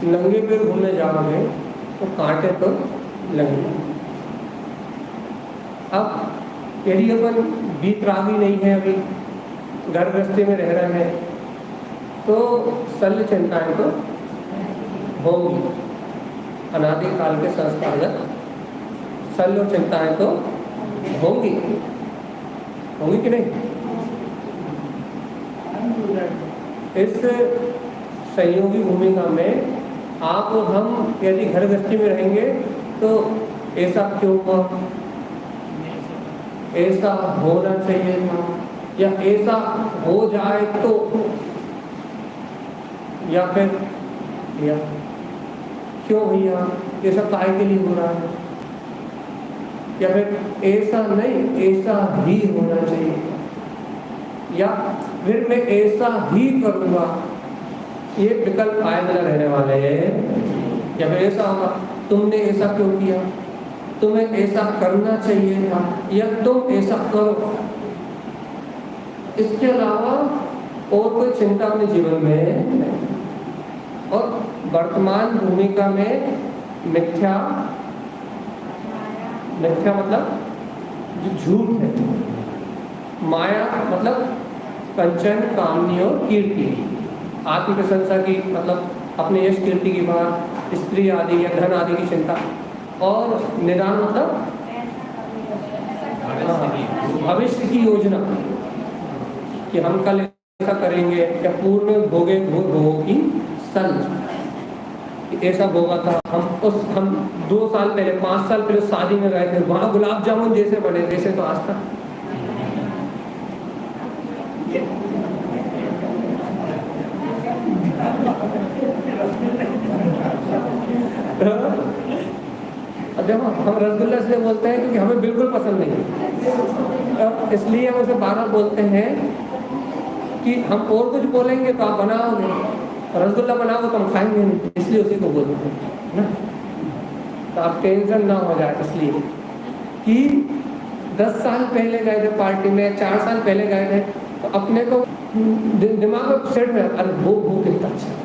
नंगे पैर घूमने जाओगे तो कांटे तो लगेंगे। अब यदि अपन बीतरागी नहीं है, अभी घर गृहस्थी में रह रहे हैं, तो शल्य चिंताएं तो होंगी। अनादिकाल के संस्कारगत शल्य और चिंताएं तो होंगी कि नहीं? इस संयोगी भूमिका में आप और हम यदि घर गृहस्थी में रहेंगे तो ऐसा क्यों हुआ, ऐसा होना चाहिए था, या ऐसा हो जाए तो, या फिर या क्यों भैया ऐसा काहे के लिए हो रहा है, या फिर ऐसा नहीं ऐसा ही होना चाहिए, या फिर मैं ऐसा ही करूँगा। ये विकल्प आए न रहने वाले हैं। या फिर ऐसा होगा, तुमने ऐसा क्यों किया, तुम्हें ऐसा करना चाहिए था, या तुम ऐसा करो। इसके अलावा और कोई चिंता अपने जीवन में नहीं। और वर्तमान भूमिका में मिथ्या मतलब जो झूठ है, माया मतलब कंचन कामनी और कीर्ति, आत्म प्रशंसा की मतलब अपने यश कीर्ति की बात, स्त्री आदि या धन आदि की चिंता, और निदान मतलब भविष्य की योजना कि हम कल ऐसा करेंगे, या पूर्व में भोगे भोगों की संच, ऐसा भोगा था। हम 2 साल पहले 5 साल पहले शादी में गए थे, वहां गुलाब जामुन जैसे बने, जैसे तो आज तक देखो हम रसगुल्ला इसलिए बोलते हैं क्योंकि हमें बिल्कुल पसंद नहीं, इसलिए हम उसे बार-बार बोलते हैं कि हम और कुछ बोलेंगे तो आप बनाओगे, रसगुल्ला बनाओगे तो हम खाएंगे नहीं, इसलिए उसी को बोलते हैं ना। तो आप टेंशन ना हो जाए, इसलिए कि 10 साल पहले गए थे पार्टी में, 4 साल पहले गए थे, तो अपने को दिमाग में सेट में अरे वो कितना अच्छा है,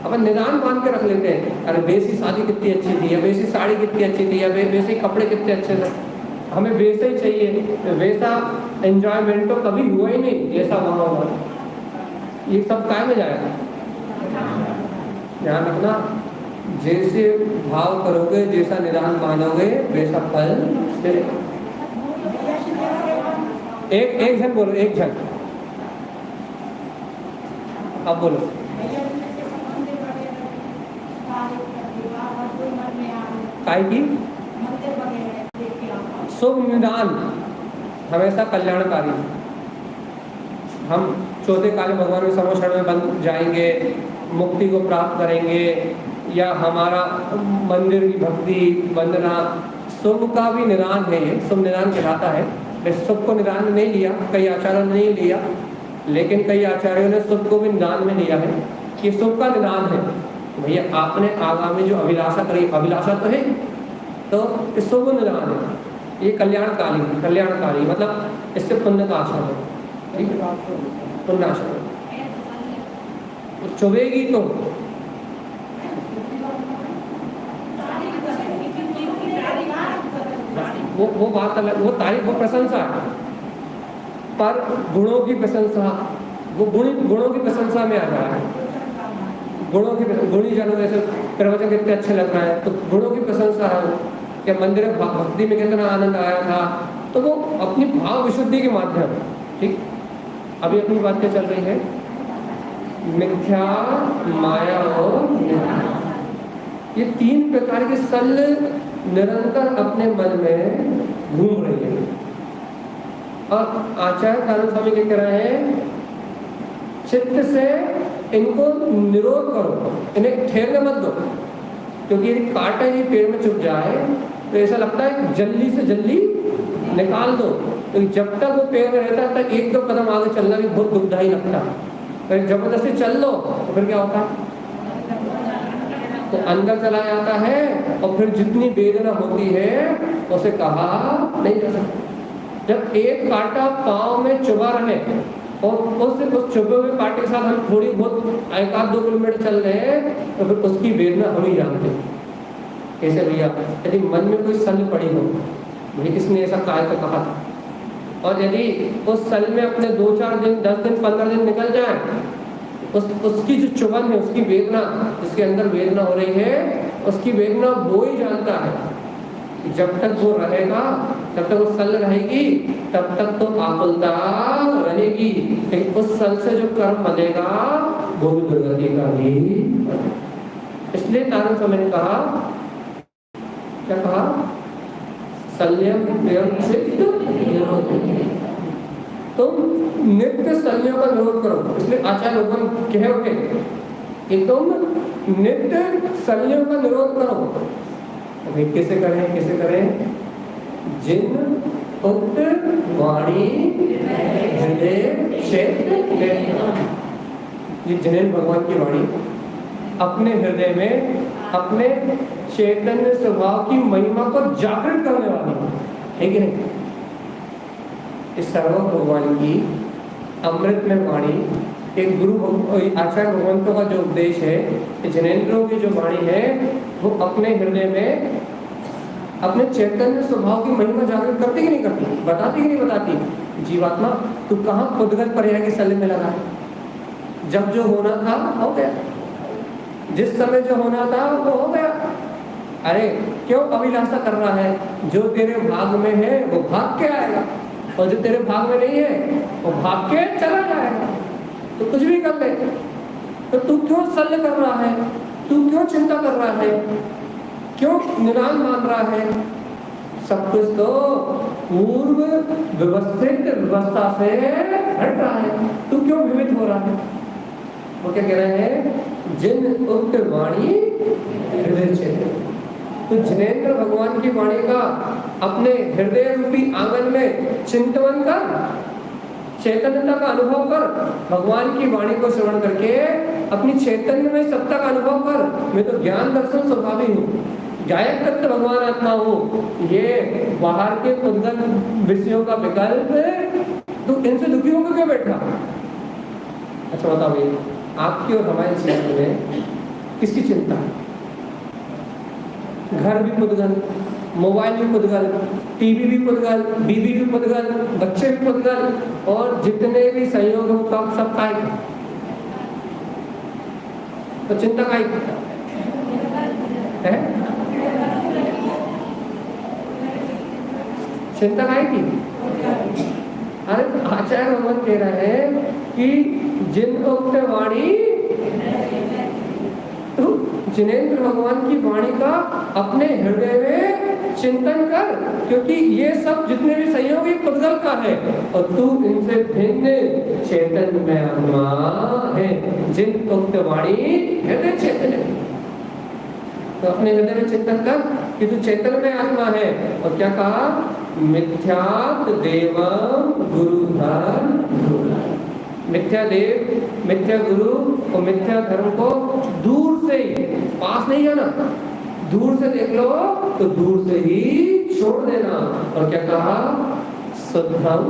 अपन निदान मान के रख लेते हैं, अरे वैसी शादी कितनी अच्छी थी, या वैसी साड़ी कितनी अच्छी थी, या वैसे कपड़े कितने अच्छे थे, हमें वैसे ही चाहिए। वैसा एंजॉयमेंट तो कभी हुआ ही नहीं जैसा वहाँ हुआ। ये सब काय में जाएगा? ध्यान रखना, जैसे भाव करोगे, जैसा निदान मानोगे, वैसा फल मिलेगा। एक जन बोलो, एक जन अब बोलो। काय की शुभ निदान हमेशा कल्याणकारी। हम चौथे काले भगवान के समोषण में बन जाएंगे, मुक्ति को प्राप्त करेंगे, या हमारा मंदिर की भक्ति वंदना, शुभ का भी निदान है, ये शुभ निदान कहलाता है। वैसे शुभ को निदान में नहीं लिया, कई आचार्यों ने नहीं लिया, लेकिन कई आचार्यों ने शुभ को भी निदान में लिया है। ये शुभ का निदान है, भैया आपने आगामी जो अभिलाषा करी, अभिलाषा तो है, तो इस शुभ निदान है, ये कल्याणकारी मतलब इससे पुण्य का आशा है, ठीक है, पुण्य आशा चुभेगी तो वो बात अलग, वो तारीफ, वो प्रशंसा है, पर गुणों की प्रशंसा, वो गुणों की प्रशंसा में आ रहा है। गुणों की गुणी जनों जैसे प्रवचन कितने अच्छे लग रहे हैं, तो गुणों की प्रशंसा है कि मंदिर भक्ति में कितना आनंद आया था, तो वो अपनी भाव विशुद्धि के माध्यम, ठीक। अभी अपनी बातें चल रही है मिथ्या, माया और ये 3 प्रकार की सल निरंतर अपने मन में घूम रही है। और आचार्य कानन स्वामी क्या कह रहे हैं, चित्त से इनको निरोध करो, इन्हें ठहरने मत दो, क्योंकि यदि कांटा ही पेड़ में चुभ जाए तो ऐसा लगता है जल्दी से जल्दी निकाल दो, तो जब तक वो पेड़ में रहता है तक 1-2 कदम आगे चलना भी बहुत दुखदायी लगता है। तो जबरदस्ती चल लो तो फिर क्या होता है, तो अंदर चला जाता है, और फिर जितनी वेदना होती है उसे कहा नहीं जा सकती। जब एक कांटा पाँव में चुभा रहे और उस छुपे हुए पार्ट के साथ हम थोड़ी बहुत 1-2 किलोमीटर चल रहे हैं तो फिर उसकी वेदना हम ही जानते हैं। कैसे भैया, यदि मन में कोई सल पड़ी हो, भाई किसने ऐसा काय को कहा था, और यदि उस सल में अपने 2-4 दिन, 10 दिन, 15 दिन निकल जाए, उसकी जो चुभन है, उसकी वेदना, जिसके अंदर वेदना हो रही है, उसकी वेदना वो ही जानता है। जब तक वो रहेगा, तब तक वो सल रहेगी, तब तक तो आकुलता रहेगी। लेकिन उस सल से जो कर्म बनेगा वो भी दुर्गति का ही। इसलिए नारायण स्वामी ने कहा, क्या कहा, संयम तुम नित्य संयम का निरोध करो। इसलिए आचार्य भगवान कह उठे कि तुम नित्य संयम का निरोध करो। अभी कैसे करें, कैसे करें? जिन उक्त वाणी हृदय क्षेत्र, ये जिनेन्द्र भगवान की वाणी अपने हृदय में अपने चैतन्य स्वभाव की महिमा को जागृत करने वाली है कि नहीं? इस सर्व भगवान की अमृत में वाणी, एक गुरु आचार्य भगवंतों का जो उपदेश है, जिनेन्द्रों की जो वाणी है, वो अपने हृदय में अपने चैतन्य स्वभाव की महिमा जागृत करती कि नहीं करती, बताती कि नहीं बताती? जीवात्मा तू कहाँ पुद्गल पर्याय के सले में लगा है? जब जो होना था हो गया, जिस समय जो होना था वो हो गया। अरे क्यों अभिलाषा कर रहा है? जो तेरे भाग में है वो भाग के आएगा, और जो तेरे भाग में नहीं है वो भाग के चला जाएगा। तो कुछ भी कर ले, तो तू क्यों सल्ल कर रहा है? तू क्यों चिंता कर रहा है? क्यों निराल मान रहा है? सब कुछ तो पूर्व व्यवस्थित व्यवस्था से हट रहा है, तू क्यों भ्रमित हो रहा है? वो क्या कह रहे हैं? जिन उक्त वाणी हृदय क्षेत्र। तो जिनेन्द्र भगवान की वाणी का अपने हृदय रूपी आंगन में चिंतन कर, चैतन्यता का अनुभव कर, भगवान की वाणी को श्रवण करके अपनी चैतन्य में सत्ता का अनुभव कर। मैं तो ज्ञान दर्शन स्वभावी हूँ, गायक तत्व भगवान आत्मा हूँ, ये बाहर के उद्गत विषयों का विकल्प तो इनसे दुखी होकर क्यों बैठा? अच्छा बताओ, ये आपकी और हमारे जीवन में किसकी चिंता है? घर भी पुद्गल, मोबाइल भी पुद्गल, टीवी भी पुद्गल, बीबी भी पुद्गल, बच्चे भी पुद्गल, और जितने भी संयोग हो सब काय। तो चिंता काय है? चिंता काय की? अरे आचार्य भगवान कह रहे हैं कि जिन उक्त वाणी, तो जिनेन्द्र भगवान की वाणी का अपने हृदय में चिंतन कर, क्योंकि ये सब जितने भी संयोग पुद्गल का है, और तू इनसे भिन्न चैतन्य में आत्मा है। जिन उक्त वाणी हृदय चैतन्य, तो अपने हृदय में चिंतन कर कि तू चैतन्य में आत्मा है। और क्या कहा? मिथ्यात् देवं गुरुधर्म। मिथ्या देव, मिथ्या गुरु और मिथ्या धर्म को दूर से ही, पास नहीं जाना, दूर से देख लो तो दूर से ही छोड़ देना। और क्या कहा? शुद्धम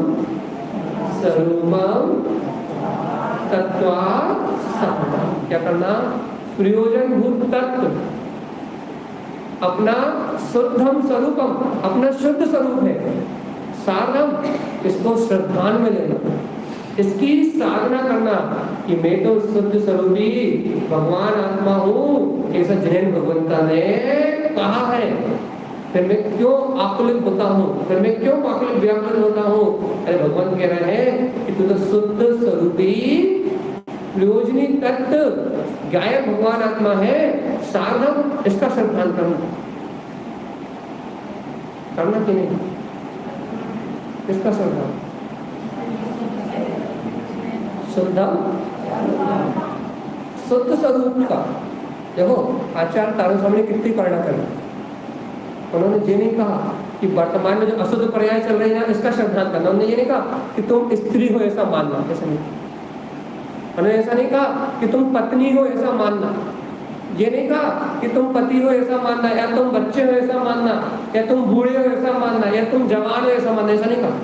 स्वरूपम तत्वात् सत्तम। क्या करना? प्रयोजन भूत तत्व, अपना शुद्धम स्वरूपम, अपना शुद्ध स्वरूप है, साधम, इसको श्रद्धान में लेना, इसकी साधना करना कि मैं तो शुद्ध स्वरूपी भगवान आत्मा हूँ, ऐसा जिनेन्द्र भगवंता ने कहा है। फिर मैं क्यों आकुलित होता हूँ? फिर मैं क्यों आकुलित व्याकुलित होता हूँ? अरे भगवान कह रहे हैं कि तू तो शुद्ध स्वरूपी प्रयोजनी तत्व गायक भगवान आत्मा है, साधन, इसका श्रद्धान करना कि नहीं? इसका श्रद्धान शुद्ध स्वरूप का। देखो आचार्य तारण स्वामी ने कितनी प्रेरणा करी। उन्होंने ये नहीं कहा कि वर्तमान में जो अशुद्ध पर्याय चल रही है इसका श्रद्धान करना। उन्होंने ये नहीं कहा कि तुम स्त्री हो ऐसा मानना, ऐसा नहीं। उन्होंने ऐसा नहीं कहा कि तुम पत्नी हो ऐसा मानना, ये नहीं कहा कि तुम पति हो ऐसा मानना, या तुम बच्चे हो ऐसा मानना, या तुम बूढ़े हो ऐसा मानना, या तुम जवान हो ऐसा मानना, ऐसा नहीं कहा।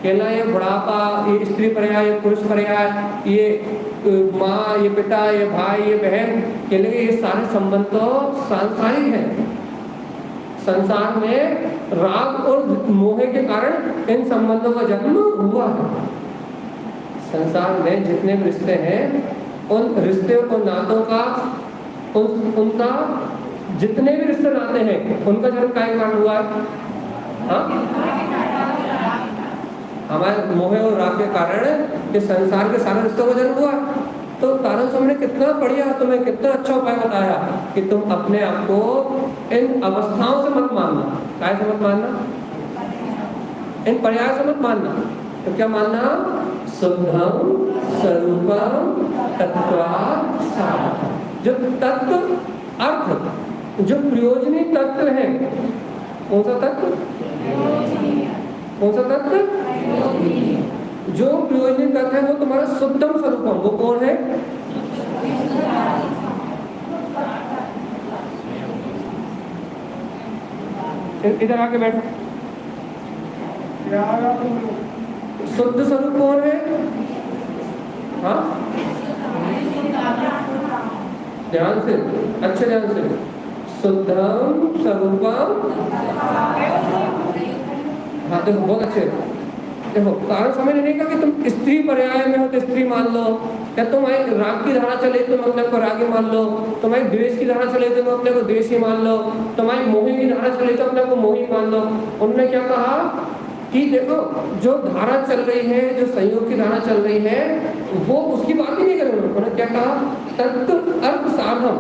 कहना ये बुढ़ापा, ये स्त्री पर्याय, ये पुरुष पर्याय, ये माँ, ये पिता, ये भाई, ये बहन, कहने ये सारे संबंध तो सांसारिक हैं। संसार में राग और मोह के कारण इन संबंधों का जन्म हुआ है। संसार में जितने भी रिश्ते हैं, उन रिश्ते और नातों का उनका जितने भी रिश्ते नाते हैं, उनका जन्म क्या कारण हुआ है? हाँ, हमारे मोह और राग के कारण इस संसार के सारे रिश्तों का जन्म हुआ। तो तारण स्वामी ने कितना बढ़िया, तुम्हें कितना अच्छा उपाय बताया कि तुम अपने आप को इन अवस्थाओं से मत मानना। क्या से मत मानना? इन पर्याय से मत मानना। तो क्या मानना? शुद्धम स्वरूपम तत्वात् साधकम्। जो तत्व अर्थ, जो प्रयोजनी तत्व है, कौन सा तत्व? कौन सा तत्व? जो प्रयोजनी तत्व है वो तुम्हारा शुद्धम स्वरूपम, वो कौन है? इधर आके बैठो। शुद्ध स्वरूप कौन है? हाँ, ध्यान से, अच्छे ध्यान से। शुद्धम स्वरूपम। हाँ देखो, बहुत अच्छे। देखो, कारण समझ नहीं कहा कि तुम स्त्री पर्याय में हो तो स्त्री मान लो, या तुम्हारी राग की धारा चले तुम अपने को रागी मान लो, तुम्हारी द्वेष की धारा चले तो अपने को द्वेषी मान लो, तुम्हारी मोही की धारा चले तो अपने को मोही मान लो। उन्होंने क्या कहा कि देखो, जो धारा चल रही है, जो संयोग की धारा चल रही है, वो उसकी बात ही नहीं करेंगे। उन्होंने क्या कहा? तत्व अर्थ साधन,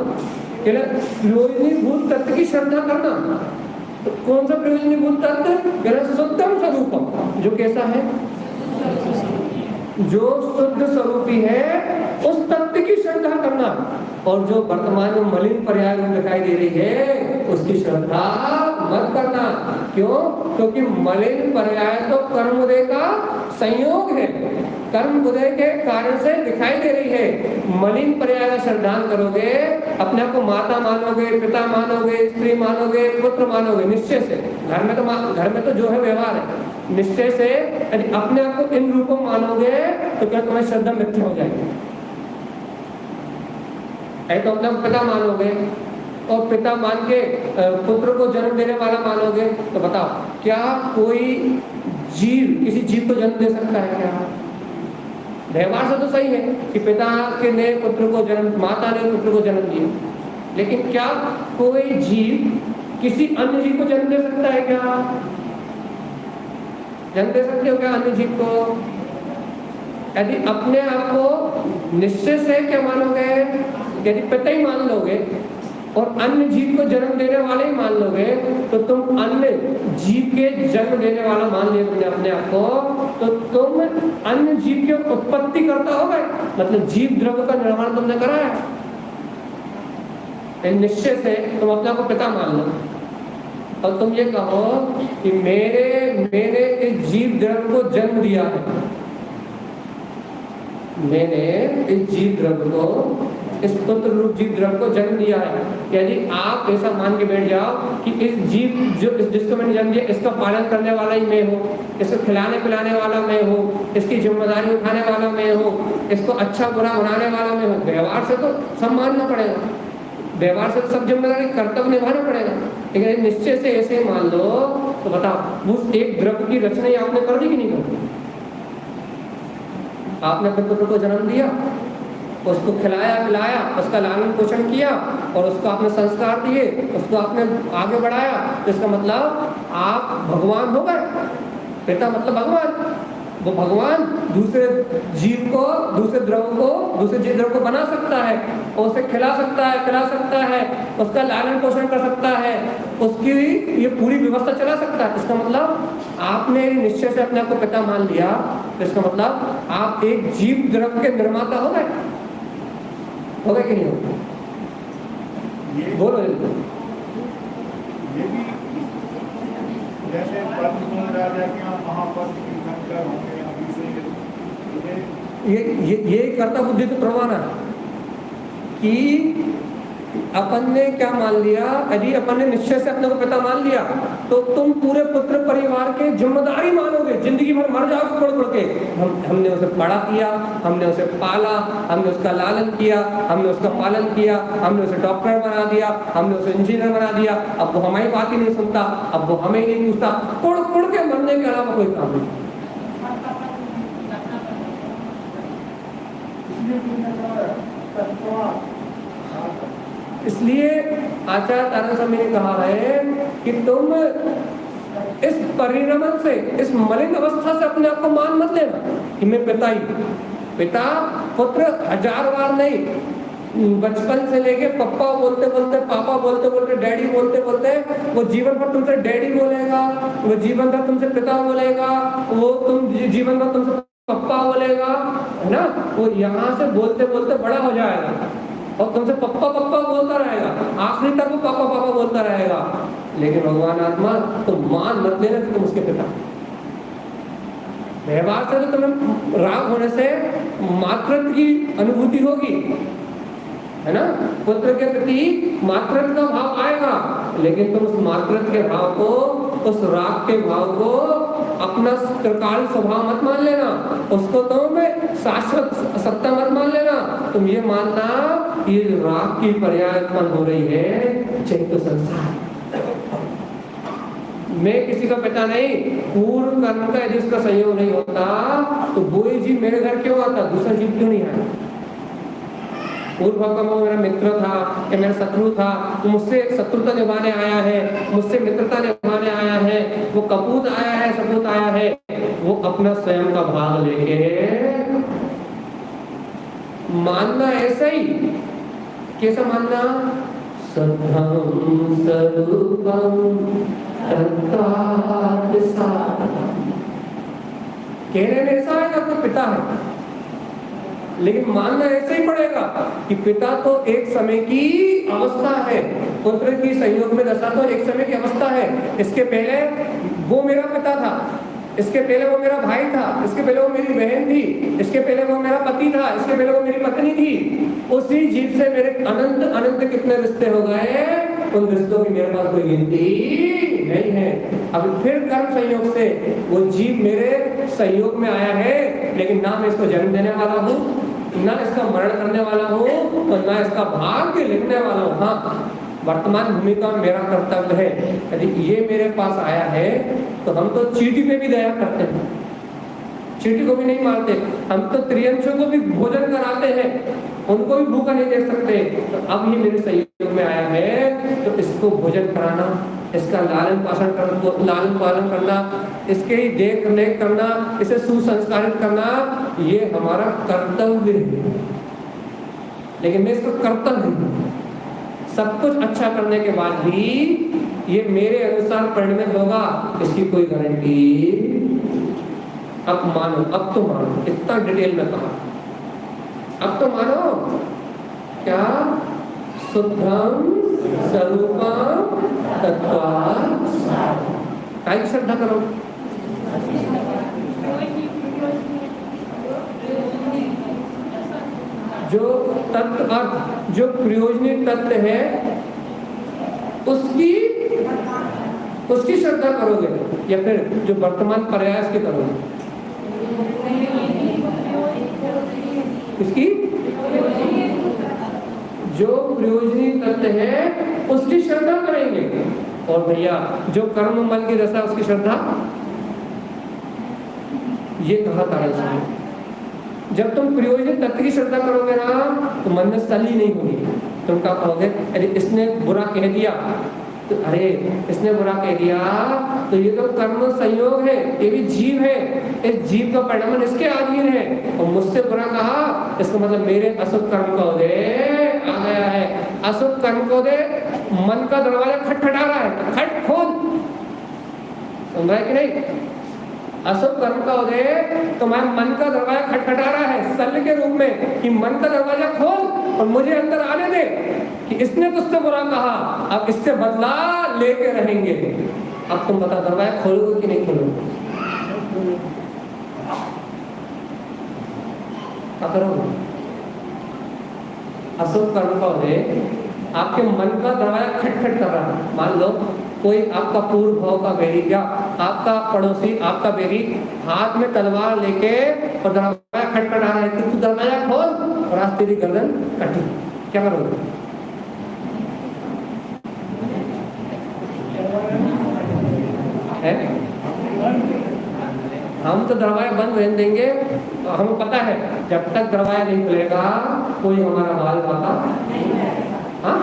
प्रयोजनीभूत तत्व की श्रद्धा करना। तो कौन सा प्रयोजनीभूत तत्व? शुद्धम स्वरूपम, जो कैसा है? जो शुद्ध स्वरूपी है, उस तत्व की श्रद्धा करना। और जो वर्तमान में मलिन पर्याय में दिखाई दे रही है, उसकी श्रद्धा मत करना। क्यों? क्योंकि मलिन पर्याय तो कर्मोदय का संयोग है, कर्म उदय के कारण से दिखाई दे रही है। मलिन पर्याय का श्रद्धान करोगे, अपने आप को माता मानोगे, पिता मानोगे, स्त्री मानोगे, पुत्र मानोगे, निश्चय से। घर में तो जो है व्यवहार है, निश्चय से यदि अपने आप को इन रूपों मानोगे तो क्या तुम्हारी श्रद्धा मिथ्या हो जाएगी? तो अपने पिता मानोगे और पिता मान के पुत्र को जन्म देने वाला मानोगे, तो बताओ क्या कोई जीव किसी जीव को जन्म दे सकता है क्या? व्यवहार से तो सही है कि पिता के ने पुत्र को जन्म, माता ने पुत्र को जन्म दिया, लेकिन क्या कोई जीव किसी अन्य जीव को जन्म दे सकता है क्या? जन्म दे सकते हो क्या अन्य जीव को? यदि अपने आप को निश्चय से क्या मानोगे, यदि पिता ही मान लोगे और अन्य जीव को जन्म देने वाले ही मान लोगे, तो तुम अन्य जीव के जन्म देने वाला मान लिया तुमने अपने आप को, तो तुम अन्य जीव की उत्पत्ति करता हो गए, मतलब जीव द्रव्य का निर्माण तुमने कराया। निश्चय से तुम अपने आप को पिता मान लो और तुम ये कहो कि मैंने इस जीव द्रव्य को जन्म दिया है, मैंने इस जीव द्रव्य को, इस पुत्र रूप जीव द्रव्य को जन्म दिया है। यदि आप ऐसा मान के बैठ जाओ कि इस जीव जिसको मैंने जन्म दिया, इसका पालन करने वाला ही मैं हूँ, इसको खिलाने पिलाने वाला मैं हूँ, इसकी जिम्मेदारी उठाने वाला मैं हूँ, इसको अच्छा बुरा बनाने वाला मैं हूँ, व्यवहार से तो सब मानना पड़ेगा, व्यवहार से तो सब जिम्मेदारी कर्तव्य निभाना पड़ेगा। लेकिन निश्चय से ऐसे ही मान लो तो बताओ उस एक द्रव्य की रचना ही आपने कर दी कि नहीं कर दी? आपने अपने पुत्र को जन्म दिया, उसको खिलाया पिलाया, उसका लालन पोषण किया और उसको आपने संस्कार दिए, उसको आपने आगे बढ़ाया, तो इसका मतलब आप भगवान हो गए। पिता मतलब भगवान। वो भगवान दूसरे जीव को, दूसरे द्रव्य को, दूसरे जीव द्रव्य को बना सकता है और उसे खिला सकता है, पिला सकता है, उसका लालन पोषण कर सकता है, उसकी ये पूरी व्यवस्था चला सकता है। इसका मतलब आपने निश्चय से अपने आप को पिता मान लिया, तो इसका मतलब आप एक जीव द्रव्य के निर्माता हो गए। हो गए कि नहीं हो? बोलो जैसे राजा के महापद ये कर्ता बुद्धि तो प्रमाण है कि अपन ने क्या मान लिया, यदि अपन ने निश्चय से अपने को पिता मान लिया तो तुम पूरे पुत्र परिवार के जिम्मेदारी मानोगे, जिंदगी भर मर जाओगे कोड़ कोड़ के। हमने उसे बड़ा किया, हमने उसे पाला, हमने उसका लालन किया, हमने उसका पालन किया, हमने उसे डॉक्टर बना दिया, हमने उसे इंजीनियर बना दिया। अब वो हमारी बात ही नहीं सुनता, अब वो हमें ही नहीं पूछता, कोड़ कोड़ के मरने के अलावा कोई काम नहीं। इसलिए आचार्य तारण स्वामी ने कहा है कि तुम इस परिणमन से, इस मलिन अवस्था से अपने आप को मान मत लेना कि मैं पिता ही। पिता पुत्र 1000 बार नहीं, बचपन से लेके पप्पा बोलते बोलते, पापा बोलते बोलते, डैडी बोलते बोलते, वो जीवन भर तुमसे डैडी बोलेगा, वो जीवन भर तुमसे पिता बोलेगा, वो तुम जीवन भर तुमसे पप्पा बोलेगा, है ना। वो यहाँ से बोलते बोलते बड़ा हो जाएगा और तुमसे पप्पा पप्पा बोलता रहेगा, आखिरी तक वो पापा पापा बोलता रहेगा। लेकिन भगवान आत्मा तुम मान मत लेना कि तुम उसके पिता। व्यवहार से तो तुम्हें राग होने से मातृत्व की अनुभूति होगी, है ना। पुत्र के प्रति मातृत्व का भाव आएगा, लेकिन तुम उस मातृत्व के भाव को, उस राग के भाव को अपना त्रिकाल स्वभाव मत मान लेना, उसको तुम शाश्वत सत्ता मत मान लेना। तुम ये मानना ये राग की पर्याय उत्पन्न हो रही है चैत्य संसार। मैं किसी का पिता नहीं, पूर्व कर्म का यदि उसका संयोग नहीं होता तो वो जीव मेरे घर क्यों आता, दूसरा जीव क्यों नहीं आया। पूर्व का वो मेरा मित्र था या मेरा शत्रु था, तो मुझसे शत्रुता निभाने आया है, मुझसे मित्रता निभाने आया है, वो कपूत आया है, सपूत आया है, वो अपना स्वयं का भाग लेके मानना ऐसा ही। कैसा मानना, सद्धम स्वरूपम कहने में ऐसा आएगा कोई पिता है, लेकिन मानना ऐसे ही पड़ेगा कि पिता तो एक समय की अवस्था है, पुत्र की संयोग में दशा तो एक समय की अवस्था है। इसके पहले वो मेरा पिता था, इसके पहले वो मेरा भाई था, इसके पहले वो मेरी बहन थी, इसके पहले वो मेरा पति था, इसके पहले वो मेरी पत्नी थी। उसी जीव से मेरे अनंत अनंत कितने रिश्ते हो गए, उन रिश्तों की मेरे पास कोई गिनती नहीं है। अब फिर कर्म संयोग से वो जीव मेरे संयोग में आया है, लेकिन ना मैं इसको जन्म देने वाला हूँ, ना इसका मरण करने वाला हूँ, और ना इसका भाग्य लिखने वाला हूँ। हाँ, वर्तमान भूमिका मेरा कर्तव्य है। यदि ये मेरे पास आया है तो हम तो चींटी पे भी दया करते हैं, चींटी को भी नहीं मारते, हम तो त्रियंशों को भी भोजन कराते हैं, उनको भी भूखा नहीं देख सकते। तो अब ये मेरे सहयोग में आया है तो इसको भोजन कराना, इसका लालन पालन करना, इसके ही देख रेख करना, इसे सुसंस्कारित करना, ये हमारा कर्तव्य है। लेकिन मैं इसको करता नहीं। सब कुछ अच्छा करने के बाद भी ये मेरे अनुसार परिणमित होगा, इसकी कोई गारंटी। अब मानो, अब तो मानो, इतना डिटेल में कहा, अब तो मानो क्या, शुद्धम स्वरूपम तत्वात् काय की श्रद्धा करो। जो तत्व अर्थ, जो प्रयोजनीय तत्व है उसकी श्रद्धा करोगे, या फिर जो वर्तमान प्रयास की करोगे, इसकी जो प्रयोजनीय तत्व है उसकी श्रद्धा करेंगे। और भैया जो कर्म मन की दशा उसकी श्रद्धा, ये कहा तारण स्वामी। जब तुम प्रयोजन तत्व की श्रद्धा करोगे ना तो मन में सली नहीं होगी। तुम क्या कहोगे, अरे इसने बुरा कह दिया तो अरे इसने बुरा कह दिया तो ये तो कर्म संयोग है, ये भी जीव है, इस जीव का परिणाम इसके अधीन है, और मुझसे बुरा कहा इसका मतलब मेरे अशुभ कर्म का उदय आ गया है। अशुभ कर्म का उदय, मन का दरवाजा खटखटा रहा है, खट खोल, सुन रहा है कि नहीं। अशुभ कर्म का उदय तुम्हारे मन का दरवाजा खटखटा रहा है सल के रूप में कि मन का दरवाजा खोल और मुझे अंदर आने दे, कि इसने तुझसे बुरा कहा, अब इससे बदला लेके रहेंगे। अब तुम बता, दरवाजा खोलोगे कि नहीं खोलोगे, क्या करोगे। अशुभ कर्म का उदय आपके मन का दरवाजा खटखट कर रहा है। मान लो कोई आपका पूर्व भाव का बैरी या आपका पड़ोसी, आपका बैरी हाथ में तलवार लेके और दरवाजा खटखटा रहा है कि तू दरवाजा खोल, और आज तेरी गर्दन कटी, क्या करोगे? है? हम तो दरवाजा बंद रहने देंगे, तो हमें पता है जब तक दरवाजा नहीं खुलेगा कोई हमारा बाल बाता, हाँ,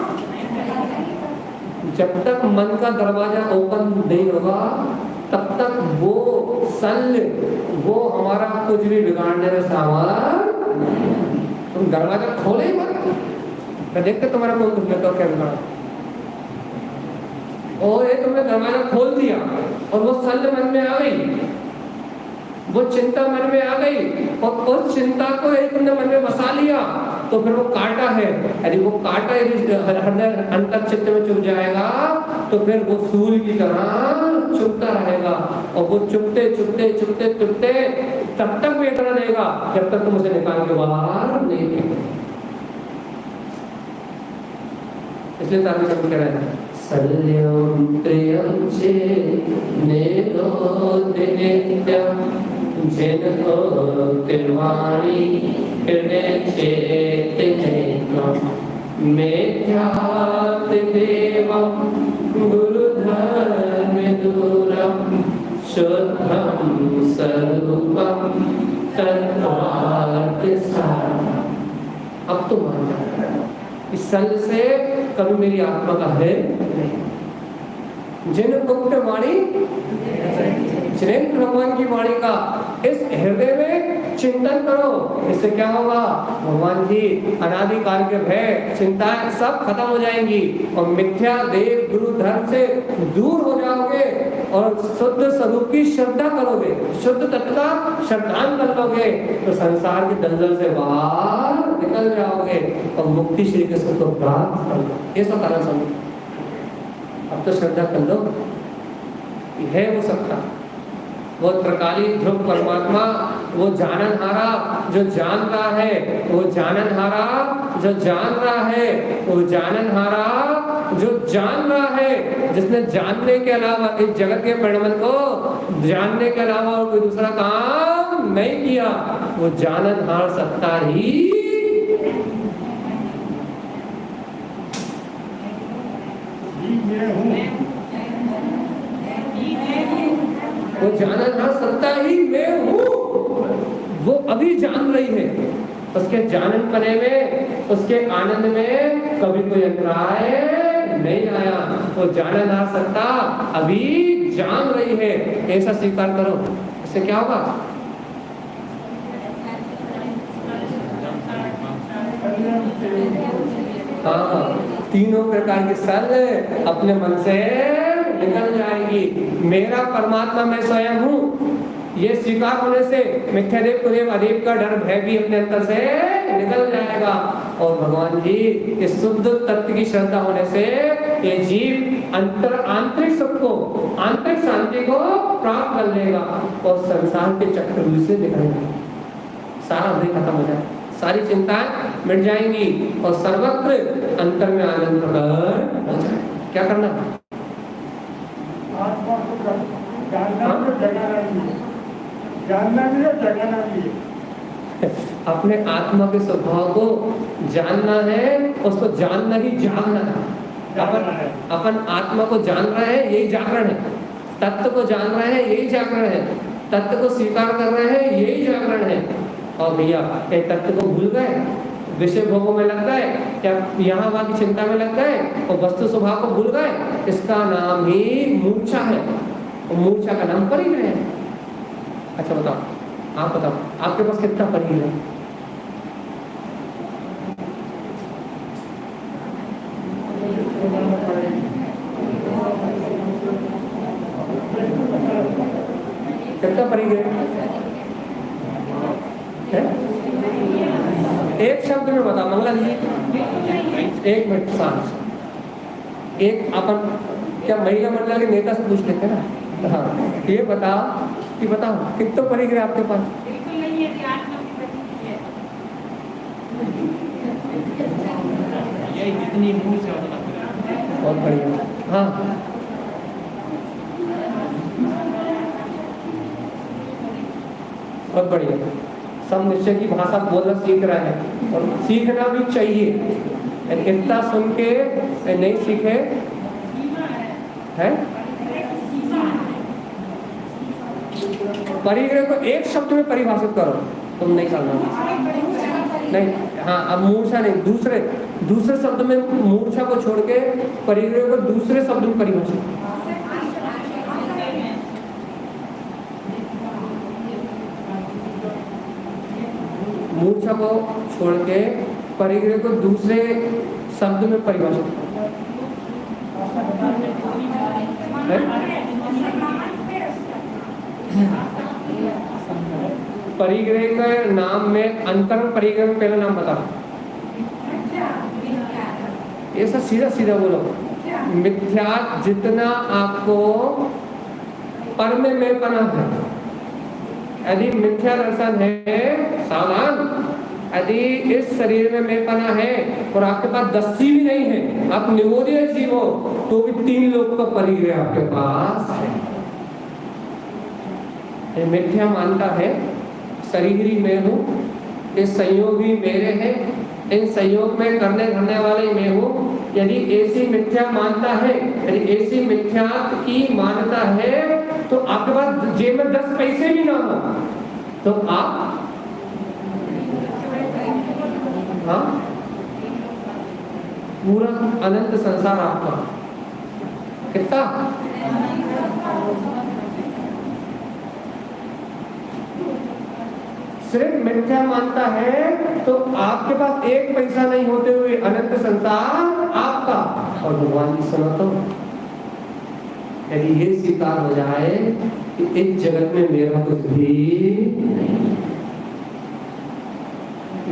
जब तक मन का दरवाजा ओपन नहीं होगा तब तक वो सल वो हमारा कुछ भी बिगाड़ने में सामान। तुम दरवाजा खोले ही मत, मैं देखते तुम्हारा कौन कुछ लेकर क्या बिगाड़ा। और ये तुमने दरवाजा खोल दिया और वो सल मन में आ गई, वो चिंता मन में आ गई, और उस चिंता को यदि तुमने मन में बसा लिया तो फिर वो कांटा है, यदि वो कांटा यदि अंतर चित्त में चुभ जाएगा तो फिर वो सूल की तरह चुभता रहेगा, और वो चुभते चुभते चुभते चुभते तब तक वेदना देगा जब तक तुम उसे निकाल के बाहर नहीं फेंकोगे। इसलिए तारक शब्द कह रहे हैं सल्यम प्रियम चेनेनो नित्यम जिनको तिरवाणी हृदय चेतनेकम मेध्यात देवम गुरुधर्म दूरम शुद्धम स्वरूपम तत्वार्थ सारम। अब तो मान जाता है इस सल से कभी मेरी आत्मा का है नहीं। जिन गुप्त वाणी जिनेन्द्र भगवान की वाणी का इस हृदय में चिंतन करो, इससे क्या होगा? भगवान जी अनादिकाल के भय चिंताएं सब खत्म हो जाएंगी और मिथ्या देव गुरु धर्म से दूर हो जाओगे और शुद्ध स्वरूप की श्रद्धा करोगे, शुद्ध तत्व का श्रद्धान कर लोगे तो संसार की दलदल से बाहर निकल जाओगे और मुक्ति श्री कृष्ण को प्राप्त कर लो। ये सब कारण समझो। अब तो श्रद्धा कर लो, है वो सत्ता, वो त्रिकाली ध्रुव परमात्मा, वो जाननहारा जो जान रहा है, वो जाननहारा जो जान रहा है, वो जाननहारा जो जान रहा है, जिसने जानने के अलावा इस जगत के परिणाम को जानने के अलावा कोई दूसरा काम नहीं किया, वो जाननहार सत्ता ही वो जानना सत्ता ही मैं हूँ, वो अभी जान रही है। उसके जानन पने में, उसके आनंद में कभी कोई अंतराय नहीं आया। वो जानना सत्ता अभी जान रही है, ऐसा स्वीकार करो। इससे क्या होगा? हाँ, तीनों प्रकार की सल अपने मन से निकल जाएगी। मेरा परमात्मा मैं स्वयं हूँ, ये स्वीकार होने से मिथ्यादेव कुदेव अदेव का डर भय भी अपने अंदर से निकल जाएगा। और भगवान जी इस शुद्ध तत्व की श्रद्धा होने से ये जीव आंतरिक सुख को, आंतरिक शांति को प्राप्त कर लेगा और संसार के चक्रव्यूह से निकलेगा। सारा भय खत्म हो जाएगा, सारी चिंताएं मिट जाएंगी और सर्वत्र अंतर में आनंद प्रकट हो जाएगा। क्या करना? आत्मा को जानना भी और जगाना भी, जानना भी और जगाना भी। अपने आत्मा के स्वभाव को जानना है, उसको जानना ही जागना है। अपन आत्मा को जान रहे हैं, यही जागरण है। तत्व को जान रहे हैं, यही जागरण है। तत्व को स्वीकार कर रहे हैं, यही जागरण है। और भैया एक तत्व को भूल गए, विषय भोगों में लग गए, क्या यहाँ वहाँ की चिंता में लग गए और वस्तु स्वभाव को भूल गए, इसका नाम ही मूर्छा है। और मूर्छा का नाम परिग्रह है। अच्छा बताओ, आप बताओ, आपके पास कितना परिग्रह है? कितना परिग्रह है? एक शब्द में बता मंगला जी, एक मिनट शांत। एक अपन क्या महिला मंडल के नेता से पूछ लेते ना, हाँ ये बता कि बताओ कितना परिग्रह आपके पास? बिल्कुल नहीं है, जितनी मूल से उतना करें। बहुत बढ़िया। हाँ बहुत बढ़िया। सब निश्चय की भाषा बोलना सीख रहा है और सीखना भी चाहिए। इतना सुन के नहीं सीखे है। परिग्रह को एक शब्द में परिभाषित करो, तुम नहीं करना नहीं। हाँ अब मूर्छा नहीं, दूसरे शब्द में मूर्छा को छोड़ के परिग्रह को दूसरे शब्द में परिभाषित। मूर्छा को छोड़ के परिग्रह को दूसरे शब्द में परिभाषित है। परिग्रह के नाम में अंतरंग परिग्रह में पहला नाम बता। ये सब सीधा सीधा बोलो। मिथ्या जितना आपको पर में पना है, यदि मिथ्या दर्शन है सावधान, यदि इस शरीर में मेपना है और आपके पास दस्सी भी नहीं है, आप निवोदय जीव हो, तो भी 3 लोग का परिग्रह आपके पास है। ये मिथ्या मानता है शरीर ही मैं हूँ, ये संयोग भी मेरे हैं, इन संयोग में करने धरने वाले मैं हूँ। यदि ऐसी मिथ्या मानता है, यदि ऐसी मिथ्या की मानता है, तो आपके पास जेब में 10 पैसे भी ना हो तो आप हाँ पूरा अनंत संसार आपका कितना। सिर्फ मिथ्या मानता है तो आपके पास 1 पैसा नहीं होते हुए अनंत संसार आपका। और भगवान जी सुनो तो, यदि ये स्वीकार हो जाए कि इस जगत में मेरा कुछ भी नहीं,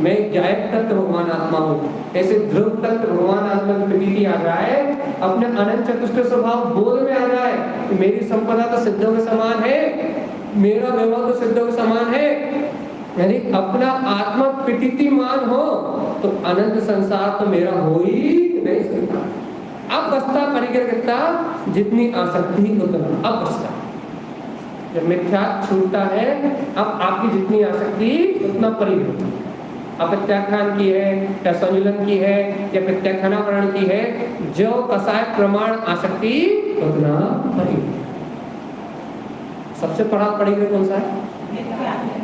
मैं जायक तत्व भगवान आत्मा हूँ, ऐसे ध्रुव तत्व भगवान आत्मा की प्रतीति आ जाए, अपने अनंत चतुष्ट स्वभाव बोध में आ जाए कि मेरी संपदा तो सिद्धों के समान है, मेरा वैभव तो सिद्धों के समान है, यदि अपना आत्मा प्रतीतिमान हो तो अनंत संसार तो मेरा हो ही नहीं सकता। अब बसता परिग्रह कितना, जितनी आसक्ति उतना अब बसता। जब मिथ्या छूटता है, अब आपकी जितनी आसक्ति उतना परिग्रह। अब प्रत्याख्यान की है या संयुलन की है या प्रत्याख्यानावरण की है, जो कसाय प्रमाण आसक्ति उतना परिग्रह। सबसे बड़ा परिग्रह कौन सा है?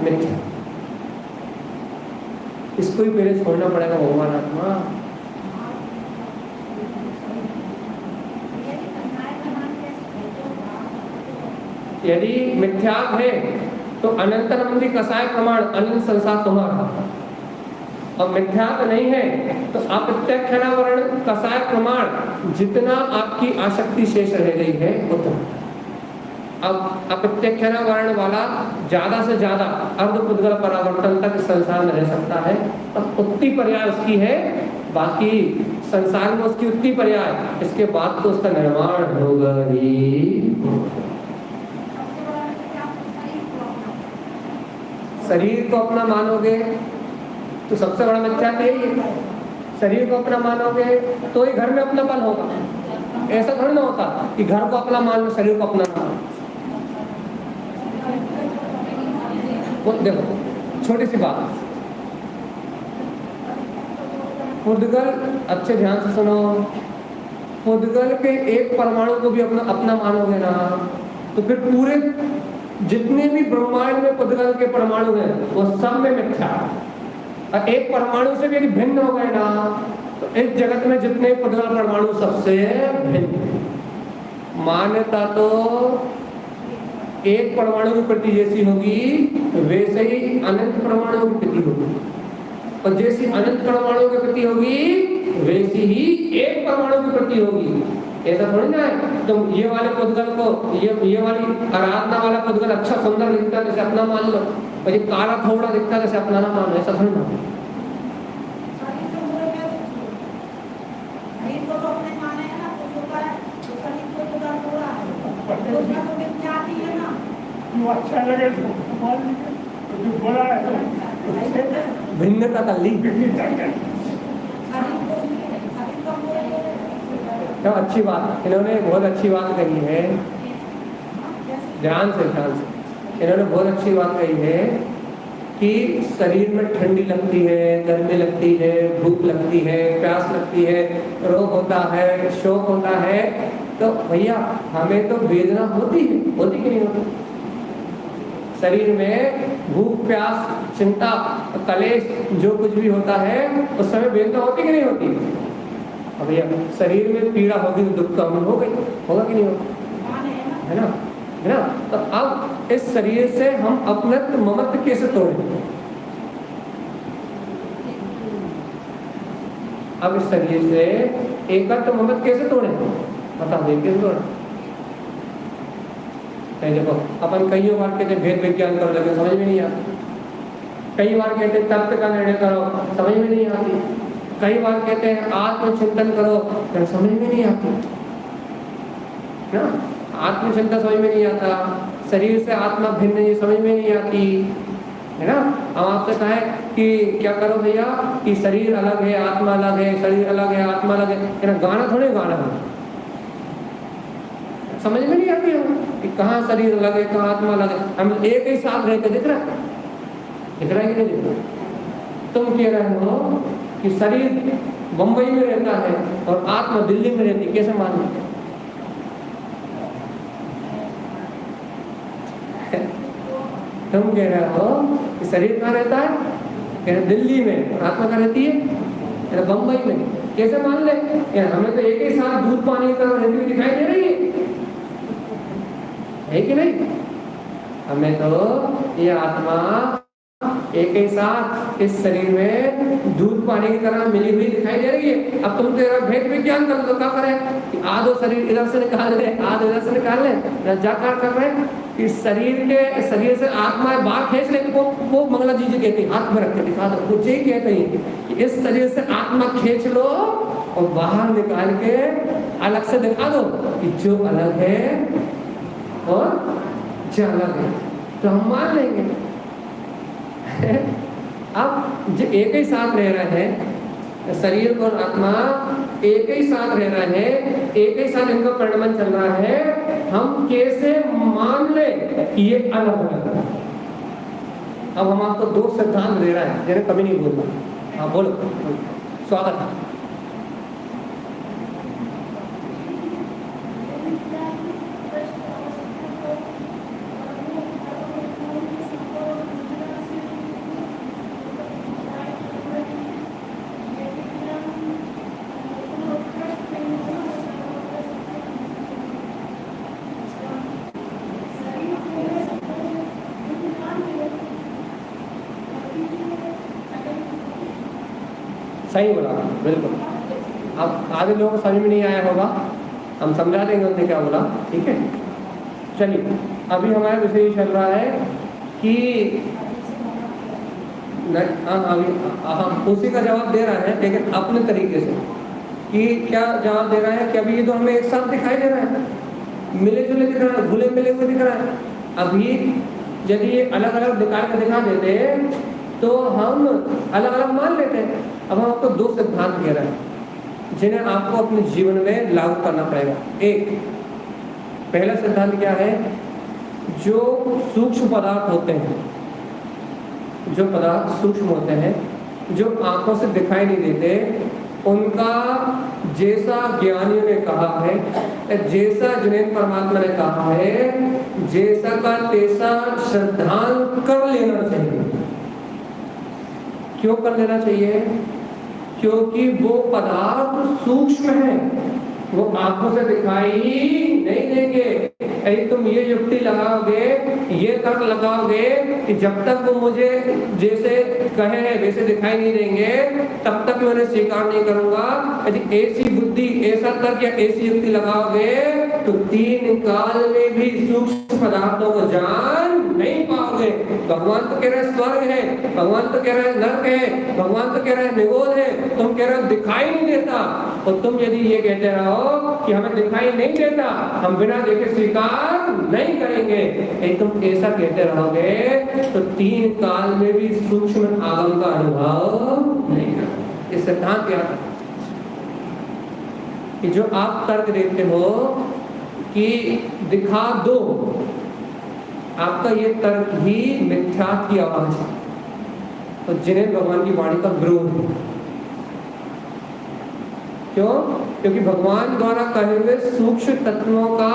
मिथ्या। इसको ही पहले छोड़ना पड़ेगा भगवान आत्मा। यदि मिथ्यात्व है तो अनंत अनंती कसाय प्रमाण अनंत संसार तुम्हारा, और मिथ्यात्व नहीं है तो अप्रत्यक्षानावरण कसाय प्रमाण जितना आपकी आसक्ति शेष रह गई है उतना। अब अप्रत्यक्षानावरण वाला ज्यादा से ज्यादा अर्धपुद्गल परावर्तन तक संसार में रह सकता है, तब उतनी पर्याय उसकी है, बाकी संसार में उसकी उतनी पर्याय, इसके बाद तो उसका निर्माण होगा ही। शरीर को अपना मानोगे तो सबसे बड़ा मिथ्या यही है। शरीर को अपना मानोगे तो ही घर में अपनापन होगा। ऐसा थोड़ी ना होता कि घर को अपना मान लो, शरीर को अपना मान। देखो छोटी सी बात, पुद्गल, अच्छे ध्यान से सुनो, पुद्गल के एक परमाणु को भी अपना मानोगे ना, तो फिर पूरे जितने भी ब्रह्मांड में पुद्गल के परमाणु हैं वो सब में मिथ्या। और एक परमाणु से भी यदि भिन्न हो गए ना, तो इस जगत में जितने पुद्गल परमाणु सबसे भिन्न। मान्यता तो एक परमाणु की प्रति जैसी होगी वैसे ही अनंत परमाणु की प्रति होगी, और जैसी अनंत परमाणु की प्रति होगी वैसी ही एक परमाणु की प्रति होगी। ऐसा थोड़ी ना है तुम ये वाले पुद्गल को, ये वाली आराधना वाला पुद्गल अच्छा सुंदर दिखता है जैसे अपना मान लो, और ये काला थोड़ा दिखता है जैसे अपना ना मान लो। ऐसा थोड़ी ना। अच्छा लगे तो बोला है भिन्नता कर ली। क्या अच्छी बात, इन्होंने बहुत अच्छी बात कही है, ध्यान से इन्होंने बहुत अच्छी बात कही है कि शरीर में ठंडी लगती है, गर्मी लगती है, भूख लगती है, प्यास लगती है, रोग होता है, शोक होता है, तो भैया हमें तो वेदना होती कि नहीं होती? शरीर में भूख, प्यास, चिंता, कलेश जो कुछ भी होता है उस समय वेदना होती कि नहीं होती? अब भैया शरीर में पीड़ा होगी तो दुख तो हमें होगा कि नहीं होगा, है ना? तो अब इस शरीर से हम अपने ममत्व कैसे तोड़ें? अब इस शरीर से एकत्व ममत्व कैसे तोड़ें? बताओ कैसे तोड़ें? देखो अपन कई बार कहते भेद विज्ञान करो लेकिन समझ में नहीं आती, कई बार कहते तत्व का निर्णय करो, समझ में नहीं आती, कई बार कहते हैं आत्मचिंतन करो, लेकिन समझ में नहीं आती ना, आत्मचिंतन समझ में नहीं आता, शरीर से आत्मा भिन्न है ये समझ में नहीं आती, है ना? हम आपसे कहें कि क्या करो भैया कि शरीर अलग है, आत्मा अलग है, शरीर अलग है, आत्मा अलग है, गाना थोड़े गाना है, समझ में नहीं आती हमें कि कहाँ शरीर अलग है, कहाँ आत्मा अलग है, हम एक ही साथ रहते, दिख रहा है कि नहीं दिख रहा? तुम कह रहे हो कि शरीर बंबई में रहता है और आत्मा दिल्ली में रहती, कैसे मान लेते? तुम कह रहे हो कि शरीर कहाँ रहता है, कह रहे दिल्ली में, और आत्मा कहाँ रहती है, बंबई में, कैसे मान ले? हमें तो एक ही साथ दूध पानी की तरह रहती हुई दिखाई दे रही है कि नहीं? हमें तो ये आत्मा एक ही साथ इस शरीर में दूध पानी की तरह मिली हुई दिखाई दे रही है। अब तुम तेरा भेद विज्ञान कर लो, क्या करें? आधो शरीर इधर से निकाल ले, आधो इधर से निकाल ले, जाकर कर रहे कि शरीर से आत्मा बाहर खींच ले, वो मंगला जी कहती हाथ में रख के दिखा दो, वो यही कहते हैं कि इस शरीर से आत्मा खींच लो और बाहर निकाल के अलग से दिखा दो कि जो अलग है और जो अलग है, तो हम मान लेंगे। अब जो एक ही साथ रह रहे हैं, शरीर और आत्मा एक ही साथ रह रहे हैं, एक ही साथ इनका परिणमन चल रहा है, हम कैसे मान ले कि ये अलग अलग है? अब हम आपको दो सिद्धांत दे रहे हैं जिन्हें कभी नहीं बोलना। हाँ बोलो, स्वागत है। सही बोला, बिल्कुल। अब आधे लोगों को समझ में नहीं आया होगा, हम समझा देंगे उन्होंने क्या बोला, ठीक है? चलिए, अभी हमारा विषय ये चल रहा है कि अभी हम उसी का जवाब दे रहे हैं लेकिन अपने तरीके से, कि क्या जवाब दे रहा है कि अभी ये तो हमें एक साथ दिखाई दे रहा है, मिले जुले दिख रहा है, घुले मिले हुए दिख रहा है। अभी यदि ये अलग अलग दिखा देते तो हम अलग अलग मान लेते हैं। अब हम आपको दो सिद्धांत कह रहे हैं जिन्हें आपको अपने जीवन में लागू करना पड़ेगा। एक पहला सिद्धांत क्या है? जो सूक्ष्म पदार्थ होते हैं, जो पदार्थ सूक्ष्म होते हैं, जो आंखों से दिखाई नहीं देते, उनका जैसा ज्ञानियों ने कहा है, जैसा जिनेन परमात्मा ने कहा है, जैसा का तैसा श्रद्धांत कर लेना चाहिए। क्यों कर लेना चाहिए? क्योंकि वो पदार्थ सूक्ष्म है, वो आंखों से दिखाई नहीं देंगे। यदि तुम ये युक्ति लगाओगे, ये तर्क लगाओगे कि जब तक वो मुझे जैसे कहे वैसे दिखाई नहीं देंगे तब तक मैं उन्हें स्वीकार नहीं करूंगा, यदि ऐसी बुद्धि, ऐसा तर्क या ऐसी युक्ति लगाओगे तो तीन काल में भी सूक्ष्म पदार्थों को जान नहीं पाओगे। भगवान तो कह रहे स्वर्ग है, भगवान तो कह रहे नरक है, भगवान तो कह रहे निगोद है, तुम कह रहे दिखाई नहीं देता। और तुम यदि ये कहते रहो कि हमें दिखाई नहीं देता, हम बिना देखे स्वीकार नहीं करेंगे, यदि तुम ऐसा कहते रहोगे तो तीन काल में भी सूक्ष्म आगम का अनुभव नहीं करोगे। इस सिद्धांत क्या है? कि जो आप तर्क देते हो कि दिखा दो, आपका ये तर्क ही मिथ्यात्व की आवाज है, तो जिन्हें भगवान की वाणी का विरोध है। क्यों? क्योंकि भगवान द्वारा कहे हुए सूक्ष्म तत्वों का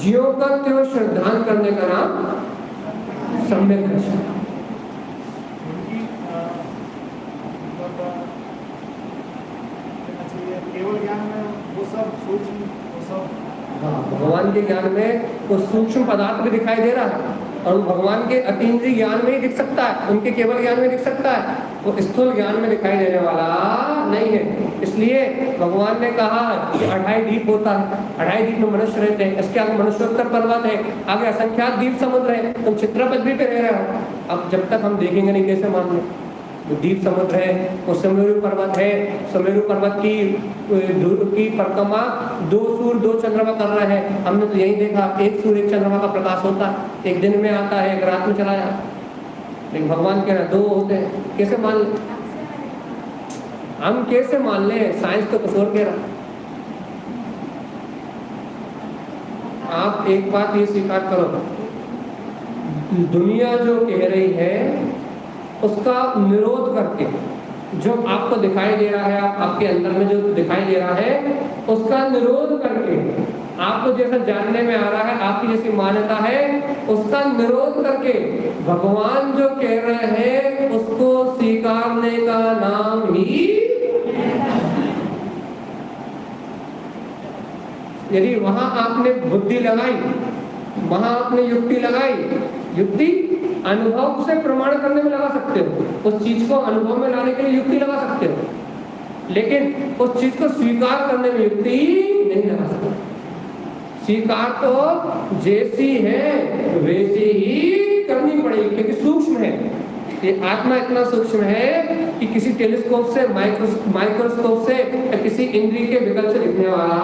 ज्यों का त्यों श्रद्धान करने का नाम सम्यक दर्शन। केवल ज्ञान में वो सब सूक्ष्म, वो सब भगवान के ज्ञान में वो सूक्ष्म पदार्थ भी दिखाई दे रहा है, और भगवान के अतीन्द्रिय ज्ञान में ही दिख सकता है, उनके केवल ज्ञान में दिख सकता है, वो स्थूल ज्ञान में दिखाई देने वाला नहीं है। इसलिए भगवान ने कहा कि 28 द्वीप होता है, 28 द्वीप में मनुष्य रहते हैं, इसके आगे मनुष्योत्तर पर्वत है, आगे असंख्यात द्वीप समुद्र है, तुम चित्रपद्वी पे रह रहे हो। अब जब तक हम देखेंगे नहीं कैसे मान लें? वो द्वीप समुद्र है, वो सुमेरु पर्वत है, सुमेरु पर्वत की परिक्रमा 2 सूर्य 2 चंद्रमा कर रहे हैं। हमने तो यही देखा, 1 सूर्य 1 चंद्रमा का प्रकाश होता है, एक दिन में आता है, एक रात में चला जाता है, लेकिन भगवान कह रहे 2 होते हैं। कैसे मान लें हम? कैसे मान लें? साइंस तो कुछ और कह रहा। आप एक बात ये स्वीकार करो, दुनिया जो कह रही है उसका निरोध करके जो आपको दिखाई दे रहा है, आपके अंदर में जो दिखाई दे रहा है उसका निरोध करके, आपको जैसा जानने में आ रहा है, आपकी जैसी मान्यता है, उसका निरोध करके भगवान जो कह रहे हैं उसको स्वीकारने का नाम ही, यदि वहां आपने बुद्धि लगाई, वहां आपने युक्ति लगाई, युक्ति अनुभव से प्रमाण करने में लगा सकते हो, उस चीज को अनुभव में लाने के लिए युक्ति लगा सकते हो, लेकिन उस चीज को स्वीकार करने में युक्ति नहीं लगा सकते। स्वीकार तो जैसी है वैसी ही करनी पड़ेगी, क्योंकि सूक्ष्म है ये आत्मा, इतना सूक्ष्म है कि किसी टेलीस्कोप से, माइक्रोस्कोप से या किसी इंद्रिय के विकल्प से दिखने वाला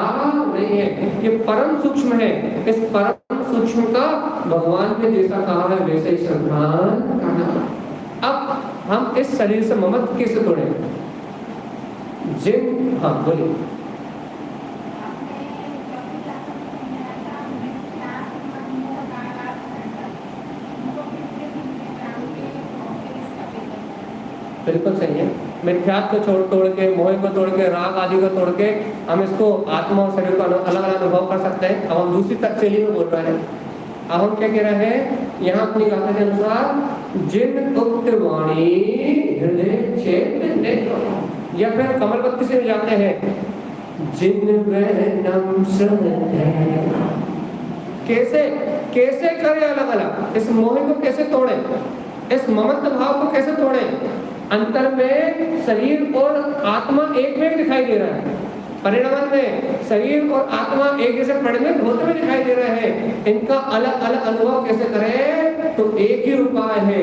नहीं है, ये परम सूक्ष्म है। इस परम सूक्ष्म का भगवान ने जैसा कहा है वैसे ही श्रद्धान करना। अब हम इस शरीर से ममत्व कैसे तोड़े? जिन हाँ बोलिए। बिल्कुल सही है। मिथ्यात्व को तोड़ के, मोह को तोड़ के, राग आदि को तोड़ के हम इसको आत्मा और शरीर को अलग अलग अनुभव कर सकते हैं। अब हम दूसरी शैली में बोल रहे हैं। अब हम क्या कह रहे हैं यहाँ अपनी गाथा के अनुसार, जिन उक्त वाणी हृदय चेत, या फिर कमलबत्ती से जाते हैं, जिन वैनम कैसे कैसे करें अलग अलग, इस मोह को कैसे तोड़े, इस ममत्व भाव को कैसे तोड़े। अंतर में शरीर और आत्मा एक में दिखाई दे रहा है, परिणाम में शरीर और आत्मा एक जैसे परिणमित होते हुए दिखाई दे रहे हैं, इनका अलग अलग अनुभव कैसे करें? तो एक ही उपाय है,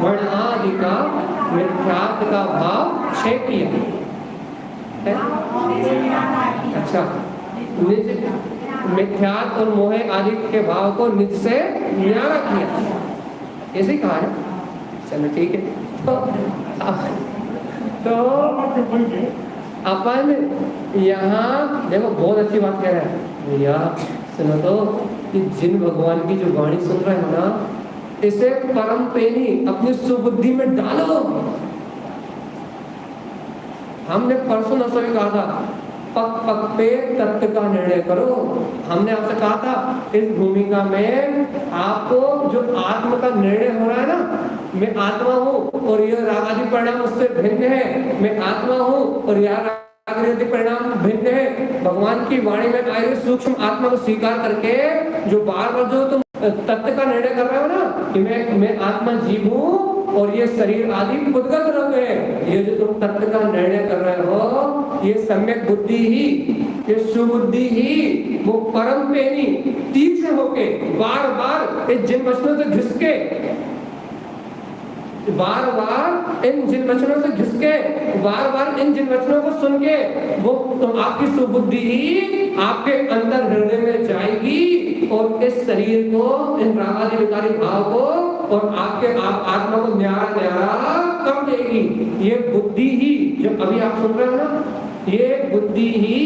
वर्ण आदि का मिथ्यात्व का भाव क्षय किया है। अच्छा, निज मिथ्यात्व और मोह आदि के भाव को निज से न्यारा किया, ऐसे ही कहा है। चलो ठीक है। तो अपन यहाँ देखो बहुत अच्छी बात कह रहे हैं भैया, सुनो तो कि जिन भगवान की जो वाणी सुन रहे हैं ना, इसे परम पेनी अपनी सुबुद्धि में डालो। हमने परसों नसों में कहा था, पक पक पे तत्व का निर्णय करो। हमने आपसे कहा था इस भूमिका में आपको जो आत्म का निर्णय हो रहा है ना, मैं आत्मा हूँ और यह रागादि परिणाम उससे भिन्न है, मैं आत्मा हूँ और यह रागादि परिणाम भिन्न है। भगवान की वाणी में आए सूक्ष्म आत्मा को स्वीकार करके जो बार बार जो तुम तत्व का निर्णय कर रहे हो ना कि मैं आत्मा जीव हूँ और ये शरीर आदि खुदगत रंग है, ये जो तुम तत्व का निर्णय कर रहे हो, ये सम्यक बुद्धि ही, ये सुबुद्धि ही, वो परम पेनी तीक्ष्ण होके बार बार इस जिन वचनों से घिस के बार बार इन जिन वचनों से घिस के, बार बार इन जिन वचनों को सुन के वो तो आपकी सुबुद्धि ही आपके अंदर हृदय में जाएगी और इस शरीर को, इन रागादि विकारी भाव को और आपके आत्मा को न्यारा न्यारा कर देगी। ये बुद्धि ही, जब अभी आप सुन रहे हो ना, ये बुद्धि ही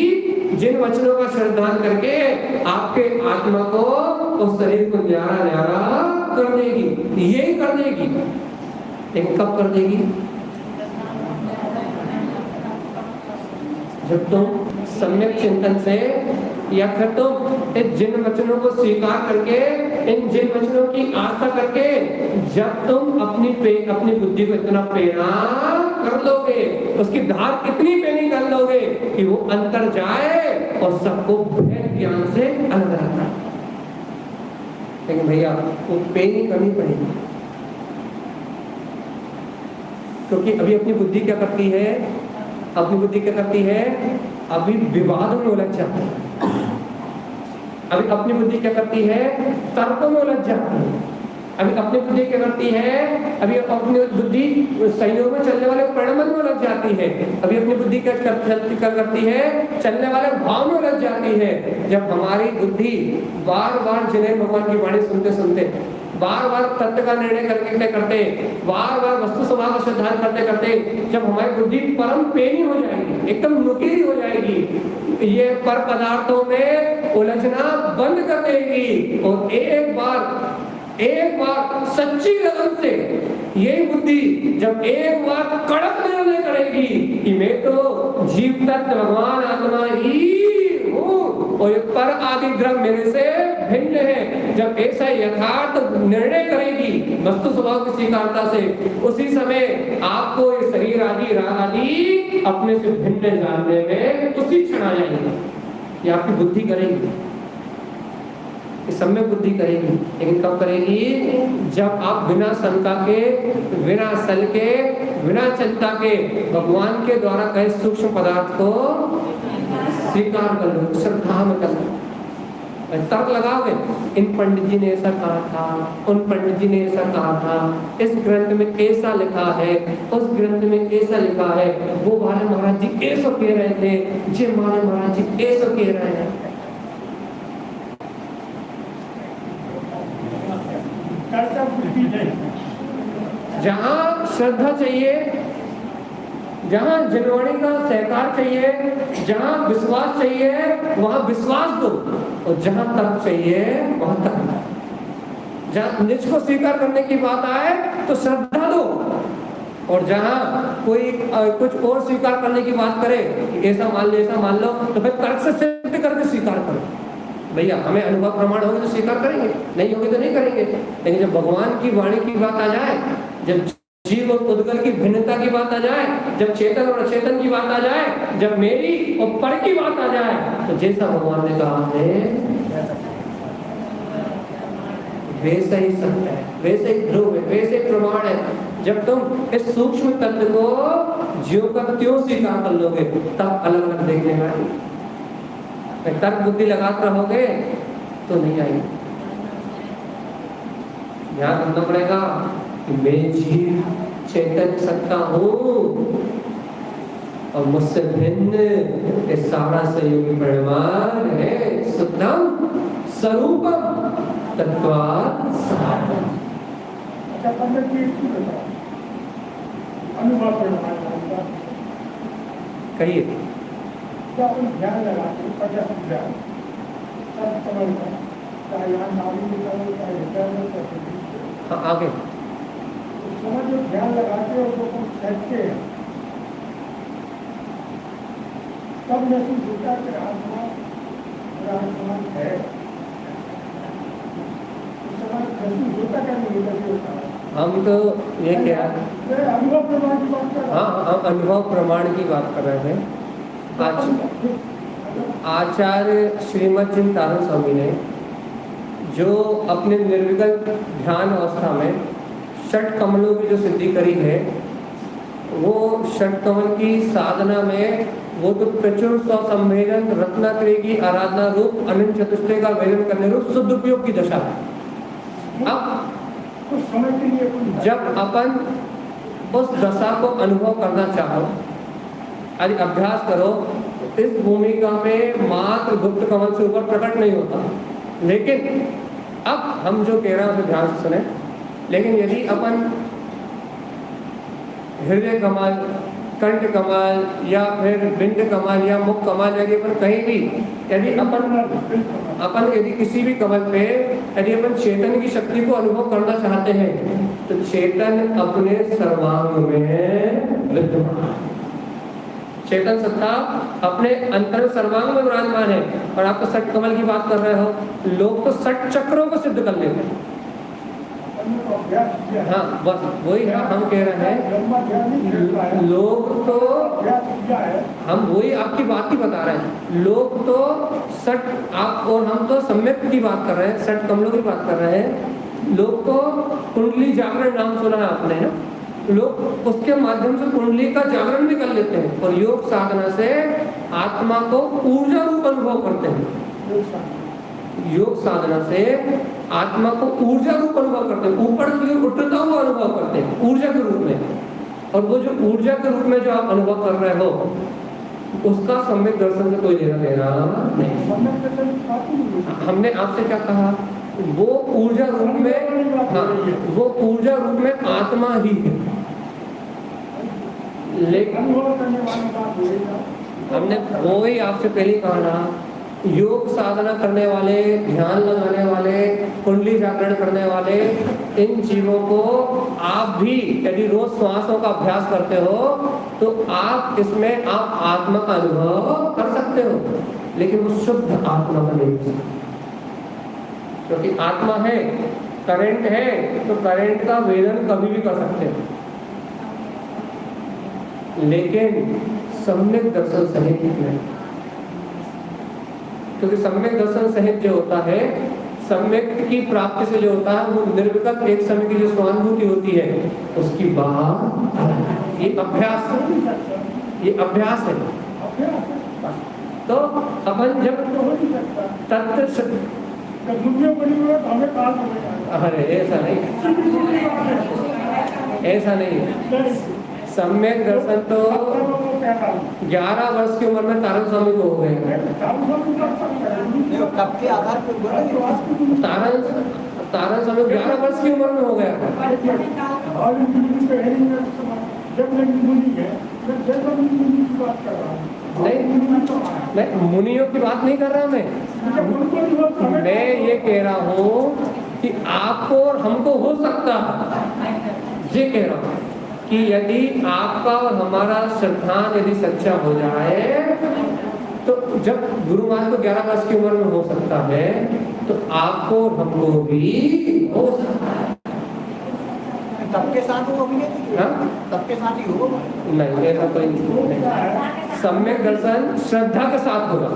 जिन वचनों का श्रद्धान करके आपके आत्मा को और शरीर को न्यारा न्यारा कर देगी, यही कर देगी। लेकिन कब कर देगी? जब तुम सम्यक चिंतन से, या फिर तुम इन जिन वचनों को स्वीकार करके, इन जिन वचनों की आस्था करके, जब तुम अपनी बुद्धि को इतना पेना कर लोगे, उसकी धार इतनी पेनी कर लोगे कि वो अंतर जाए और सबको भेद ज्ञान से अलग रखना। लेकिन भैया वो पेनी करनी पड़ेगी, क्योंकि अभी अपनी बुद्धि क्या करती है? अपनी बुद्धि क्या करती है? अभी विवादों में उलझ जाती है। अभी अपनी बुद्धि क्या करती है? तर्कों में उलझ जाती है। अभी अपनी बुद्धि क्या करती है? अभी अपनी बुद्धि संयोग में चलने वाले परिणाम में उलझ जाती है। अभी अपनी बुद्धि क्या करती है? चलने वाले भाव में उलझ जाती है। जब हमारी बुद्धि बार बार जिन्हें भगवान की वाणी सुनते सुनते, बार बार तत्व का निर्णय करते करते, बार बार वस्तु स्वभाव का सिद्धांत करते करते, जब हमारी बुद्धि परम पेनी हो जाएगी, एकदम नुकीली हो जाएगी, ये पर पदार्थों में उलझना बंद कर देगी और एक बार सच्ची लगन से यही बुद्धि जब एक बार कड़क निर्णय करेगी कि मैं तो जीव तत्व भगवान आत्मा ही हूँ और ये पर आदि द्रव्य मेरे से भिन्न है, जब ऐसा यथार्थ निर्णय करेगी वस्तु स्वभाव की स्वीकारता से, उसी समय आपको ये शरीर आदि राग आदि अपने से भिन्न जानने में उसी क्षण आ जाएगी। ये आपकी बुद्धि करेगी, सम्यक बुद्धि करेगी। लेकिन कब करेगी? जब आप बिना शंका के, बिना सल के, बिना चिंता के भगवान के द्वारा कहे सूक्ष्म पदार्थ को स्वीकार कर लो, श्रद्धा में कर लो। तर्क लगाओगे, इन पंडित जी ने ऐसा कहा था, उन पंडित जी ने ऐसा कहा था, इस ग्रंथ में ऐसा लिखा है, उस ग्रंथ में ऐसा लिखा है, वो वाले महाराज जी ऐसा कह रहे थे, जे माले महाराज जी ऐसा कह रहे हैं। जहां श्रद्धा चाहिए, जहां जनवाणी का सहकार चाहिए, जहां विश्वास चाहिए वहां विश्वास दो, और जहां तर्क चाहिए वहां तर्क दो। जहां निज को स्वीकार करने की बात आए तो श्रद्धा दो, और जहां कोई कुछ और स्वीकार करने की बात करे, ऐसा मान लो ऐसा मान लो, तो फिर तर्क से सिद्ध करके स्वीकार करो। भैया हमें अनुभव प्रमाण होगी तो स्वीकार करेंगे, नहीं होगी तो नहीं करेंगे। लेकिन जब भगवान की वाणी की बात आ जाए, जब जीव और उद्गल की भिन्नता की बात आ जाए, जब चेतन और अचेतन की बात आ जाए, जब मेरी और पर की बात आ जाए, तो जैसा भगवान ने कहा है वैसा ही सत्य है, वैसे ही ध्रुव है, वैसे ही प्रमाण है। जब तुम इस सूक्ष्म तत्व को ज्यों का त्यों स्वीकार कर लोगे, तब अलग अलग देखने में आएगी। तर्क बुद्धि लगाते रहोगे तो नहीं आएगी। ध्यान रखना पड़ेगा कि मैं जीव चैतन्य सत्ता हूँ और मुझसे भिन्न ये सारा सहयोगी परिमाण है। शुद्धम स्वरूपम तत्वात् सारम। अच्छा, पंडित जी इसकी बताओ अनुभव प्रमाण कहिए। क्या उन ध्यान लगाते पचास ध्यान सब समझ में, चाहे यहाँ नाली में करो, चाहे हृदय में, चाहे हाँ आगे समझ जो ध्यान लगाते हो उसको हम सहते हैं, तब महसूस होता कि आत्मा है। महसूस होता क्या नहीं होता? हम तो ये क्या अनुभव प्रमाण की बात कर रहे हैं। हाँ, हम अनुभव प्रमाण की बात कर रहे हैं। आचार्य श्रीमद चिंतामणि स्वामी ने जो अपने निर्विकल्प ध्यान अवस्था में षट कमलों की जो सिद्धि करी है, वो षट कमल की साधना में वो तो प्रचुर स्वसंवेदन रत्नात्रय की आराधना रूप अनंत चतुष्टय का वेदन करने रूप शुद्ध उपयोग की दशा है। अब कुछ समय के लिए जब अपन उस दशा को अनुभव करना चाहो, यदि अभ्यास करो, तो इस भूमिका में मात्र गुप्त कमल से ऊपर प्रकट नहीं होता। लेकिन अब हम जो कह रहे हैं उसे ध्यान से सुने। लेकिन यदि अपन हृदय कमल, कंठ कमल या फिर बिंद कमल या मुख कमल, यदि अपन कहीं भी यदि अपन यदि किसी भी कमल पे यदि अपन चेतन की शक्ति को अनुभव करना चाहते हैं, तो चेतन अपने सर्वांग में विद्यमान, चेतन सत्ता अपने अंतर सर्वांग में विराजमान है। और आप तो सठ कमल की बात कर रहे हो, लोग तो 60 चक्रों को सिद्ध कर लेते हैं। हाँ, बस वही है, हम कह रहे हैं लोग तो, हम वही आपकी बात ही बता रहे हैं, लोग तो 60 आप और हम तो सम्यक की बात कर रहे हैं, 60 कमलों की बात कर रहे हैं। लोग तो कुंडली जागरण नाम सुना है आपने ना, लोग उसके माध्यम से कुंडली का जागरण भी कर लेते हैं और योग साधना से आत्मा को ऊर्जा रूप अनुभव करते हैं। योग साधना से आत्मा को ऊर्जा रूप अनुभव करते हैं, ऊपर की ओर उठता हुआ अनुभव करते हैं ऊर्जा के रूप में। और वो जो ऊर्जा के रूप में जो आप अनुभव कर रहे हो, उसका सम्यक दर्शन से कोई लेना देना नहीं। हमने आपसे क्या कहा, वो ऊर्जा रूप में, हाँ, वो ऊर्जा रूप में आत्मा ही है। लेकिन हमने वो ही आपसे पहले कहा ना, योग साधना करने वाले, ध्यान लगाने वाले, कुंडली जागरण करने वाले, इन जीवों को आप भी यदि रोज श्वासों का अभ्यास करते हो तो आप इसमें आप आत्मा का अनुभव कर सकते हो। लेकिन वो शुद्ध आत्मा का नहीं, क्योंकि आत्मा है, करंट है, तो करंट का वेदन कभी भी कर सकते हो। लेकिन सम्यक दर्शन सहित नहीं, क्योंकि सम्यक दर्शन सहित जो होता है, सम्यक की प्राप्ति से जो होता है, वो निर्विकल्प एक समय की जो स्वानुभूति होती है, उसकी बात ये अभ्यास है। तो अपन जब तत्व, अरे ऐसा नहीं, सम्यक दर्शन तो 11 वर्ष की उम्र में तारन स्वामी को हो गए। तब के आधार पर तारन स्वामी 11 वर्ष की उम्र में हो गया। नहीं, मुनियों की बात नहीं कर रहा मैं ये कह रहा हूँ कि आपको और हमको हो सकता है, ये कह रहा हूँ कि यदि आपका और हमारा श्रद्धान यदि सच्चा हो जाए, तो जब गुरु महाराज को 11 वर्ष की उम्र में हो सकता है, तो आपको और हमको भी हो सकता है। तब के साथ होगा, तब के साथ ही होगा। नहीं, ऐसा कोई नहीं। सम्यक दर्शन श्रद्धा के साथ होगा।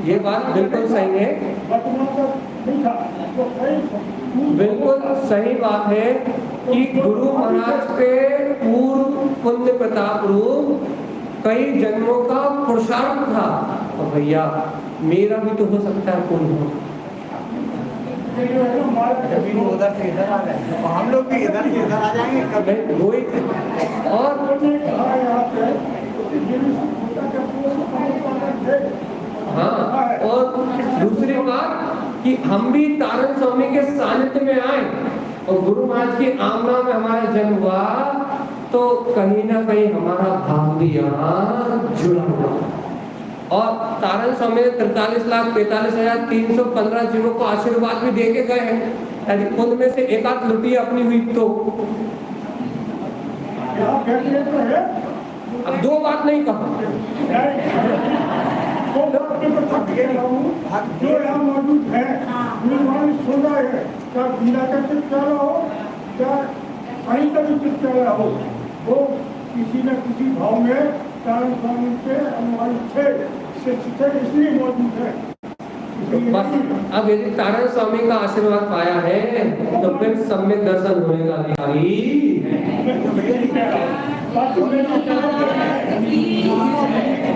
ये बात बिल्कुल सही है, बिल्कुल सही बात है कि गुरु महाराज के पूर्व पुण्य प्रताप रूप कई जन्मों का पुरुषार्थ था। और भैया मेरा भी तो हो सकता है पुण्य, उधर से इधर आ गए, हम लोग भी इधर से इधर आ जाएंगे कभी। वही और हाँ, और दूसरी बात कि हम भी तारन स्वामी के सानिध्य में आए और गुरु महाराज की आमना में हमारा जन्म हुआ, तो कहीं ना कहीं हमारा भाव भी यहाँ जुड़ा हुआ। और तारन स्वामी ने 43,45,315 जीवों को आशीर्वाद भी दे के गए हैं, यदि उनमें से एक आध लुटी अपनी हुई तो। अब दो बात नहीं कहा, जो यहाँ मौजूद है, सुन रहा है, क्या गीला का चित्त हो, क्या कहीं का भी चित्त हो, वो किसी न किसी भाव में तारन स्वामी के अनुमानित थे, इसलिए मौजूद है। बस अब यदि तारण स्वामी का आशीर्वाद पाया है तो फिर सम्यक दर्शन होने का अधिकारी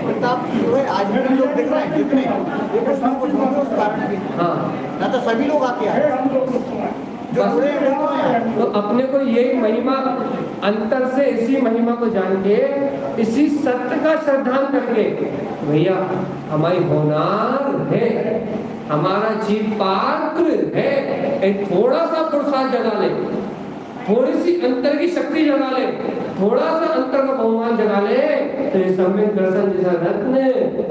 प्रताप जो है आज भी लोग देख रहे हैं जितने ये प्रश्न को छोड़ो उस कारण भी हाँ ना तो सभी लोग आते हैं हम लोग को सुना जो जुड़े हैं वो तो हैं। तो अपने को यही महिमा अंतर से इसी महिमा को जान के इसी सत्य का श्रद्धान करके भैया हमारी होनार है, हमारा जीव पात्र है, एक थोड़ा सा पुरुषार्थ जगा ले, थोड़ी सी अंतर की शक्ति जगा ले, थोड़ा सा अंतर का बहुमान जगा ले तो ये सम्यक दर्शन जैसा रत्न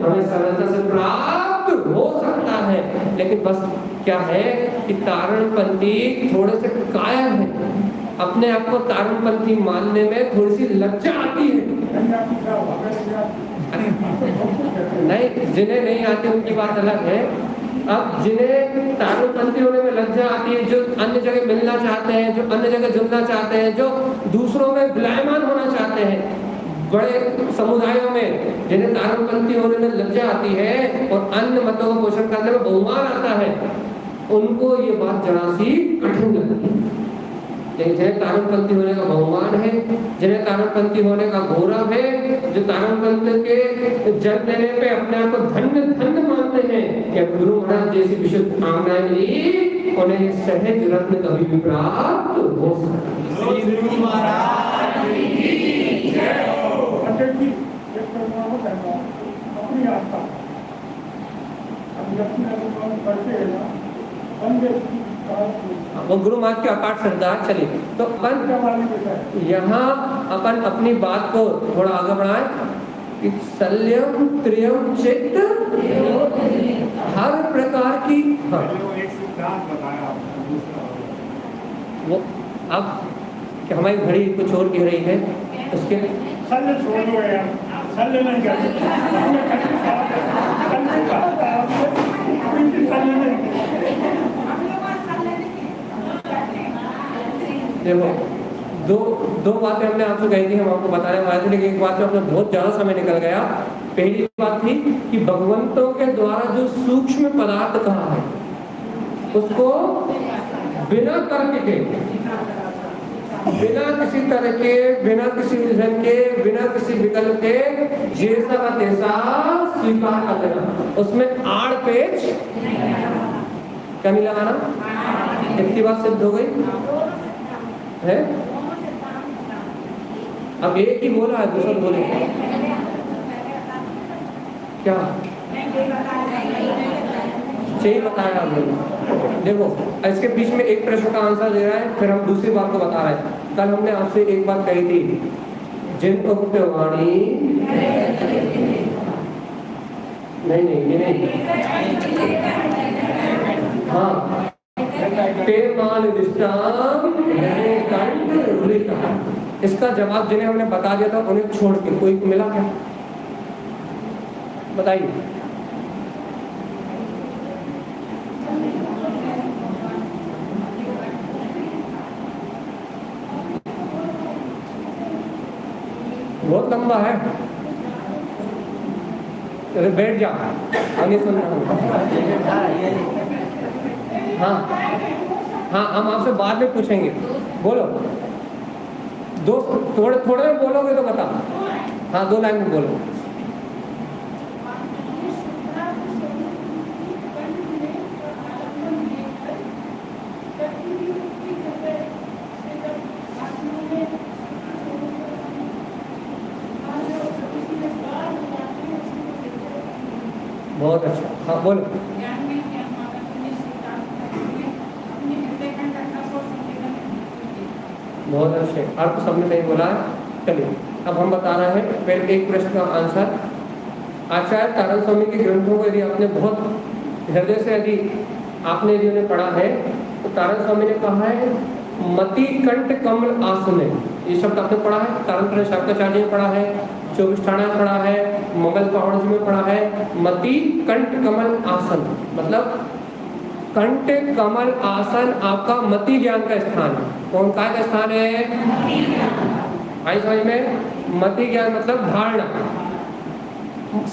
हमें सरलता से प्राप्त हो सकता है। लेकिन बस क्या है कि तारणपंथी थोड़े से कायर है, अपने आप को तारणपंथी मानने में थोड़ी सी लज्जा आती है। नहीं, जिन्हें नहीं आती उनकी बात अलग है। अब जिन्हें तारणपंथी होने में लज्जा आती है, जो अन्य जगह मिलना चाहते हैं, जो अन्य जगह जुड़ना चाहते हैं, जो दूसरों में विलायमान होना चाहते हैं, बड़े समुदायों में जिन्हें तारणपंथी होने में लज्जा आती है और अन्य मतों का पोषण करने में बहुमान आता है, उनको ये बात जरा सी कठिन लगती है। लेकिन जिन्हें तारणपंथी होने का बहुमान है, जिन्हें तारणपंथी होने का गौरव है, जो तारणपंथ के जन्म लेने पे अपने आप को धन्य धन्य मानते हैं कि गुरु महाराज जैसी विशुद्ध आज्ञाएं मिली, उन्हें सहज रत्न कभी भी प्राप्त हो सकता है। गुरु महाराज की जय हो। पंडित जी एक परमाणु कहना अपनी आस्था हम अपनी अनुमान करते हैं ना संदेश की वो गुरु महाराज की अकाट श्रद्धा। चलिए तो अपन यहाँ अपन अपनी बात को थोड़ा आगे बढ़ाएं कि सल्यम त्रियम चित्त हर प्रकार की एक सिद्धांत बताया वो अब कि हमारी घड़ी कुछ और कह रही है उसके सल्ले छोड़ दो यार, सल्ले नहीं करते देखो दो बातें हमने आपसे कही थी, हम आपको बताने वाले थे, लेकिन एक बात में अपना बहुत ज्यादा समय निकल गया। पहली बात थी कि भगवंतों के द्वारा जो सूक्ष्म पदार्थ कहा है उसको बिना तर्क के, बिना किसी तरह के, बिना किसी उलझन के, बिना किसी विकल्प के जैसा का तैसा स्वीकार कर देना, उसमें आड़ पेच क्या नहीं लगाना। इतनी बात सिद्ध हो गई है। अब एक ही बोला है, दूसरा बोले क्या सही बताया आप लोगों। देखो इसके बीच में एक प्रश्न का आंसर दे रहा है, फिर हम दूसरी बात को बता रहे हैं। कल हमने आपसे एक बात कही थी, जिन उक्त वाणी नहीं ये नहीं, हाँ इसका जवाब जिन्हें हमने बता दिया था उन्हें छोड़ के कोई मिला क्या? बताइए। बहुत लंबा है, अरे बैठ जा, नहीं सुन रहा हूँ। हाँ हाँ हम आपसे बाद में पूछेंगे, बोलो दो थोड़े थोड़े में बोलोगे तो बता। हाँ 2 लाइन में बोलो। बहुत अच्छा, हाँ बोलो। बहुत अच्छे, अर्थ सबने सही बोला है। चलिए अब हम बता रहे हैं पहले एक प्रश्न का आंसर। आचार्य तारण स्वामी के ग्रंथों को यदि आपने बहुत हृदय से यदि आपने यदि उन्हें पढ़ा है तो तारण स्वामी ने कहा है मति कंठ कमल आसन, ये शब्द आपने पढ़ा है। तारण शाक्ताचार्य ने पढ़ा है, 24 ठाणा पढ़ा है, मंगल पहाड़ जी में पढ़ा है। मति कंठ कमल आसन मतलब कंठ कमल आसन आपका मति ज्ञान का स्थान है। कौन का स्थान है? आई समझ में? मति ज्ञान मतलब धारणा,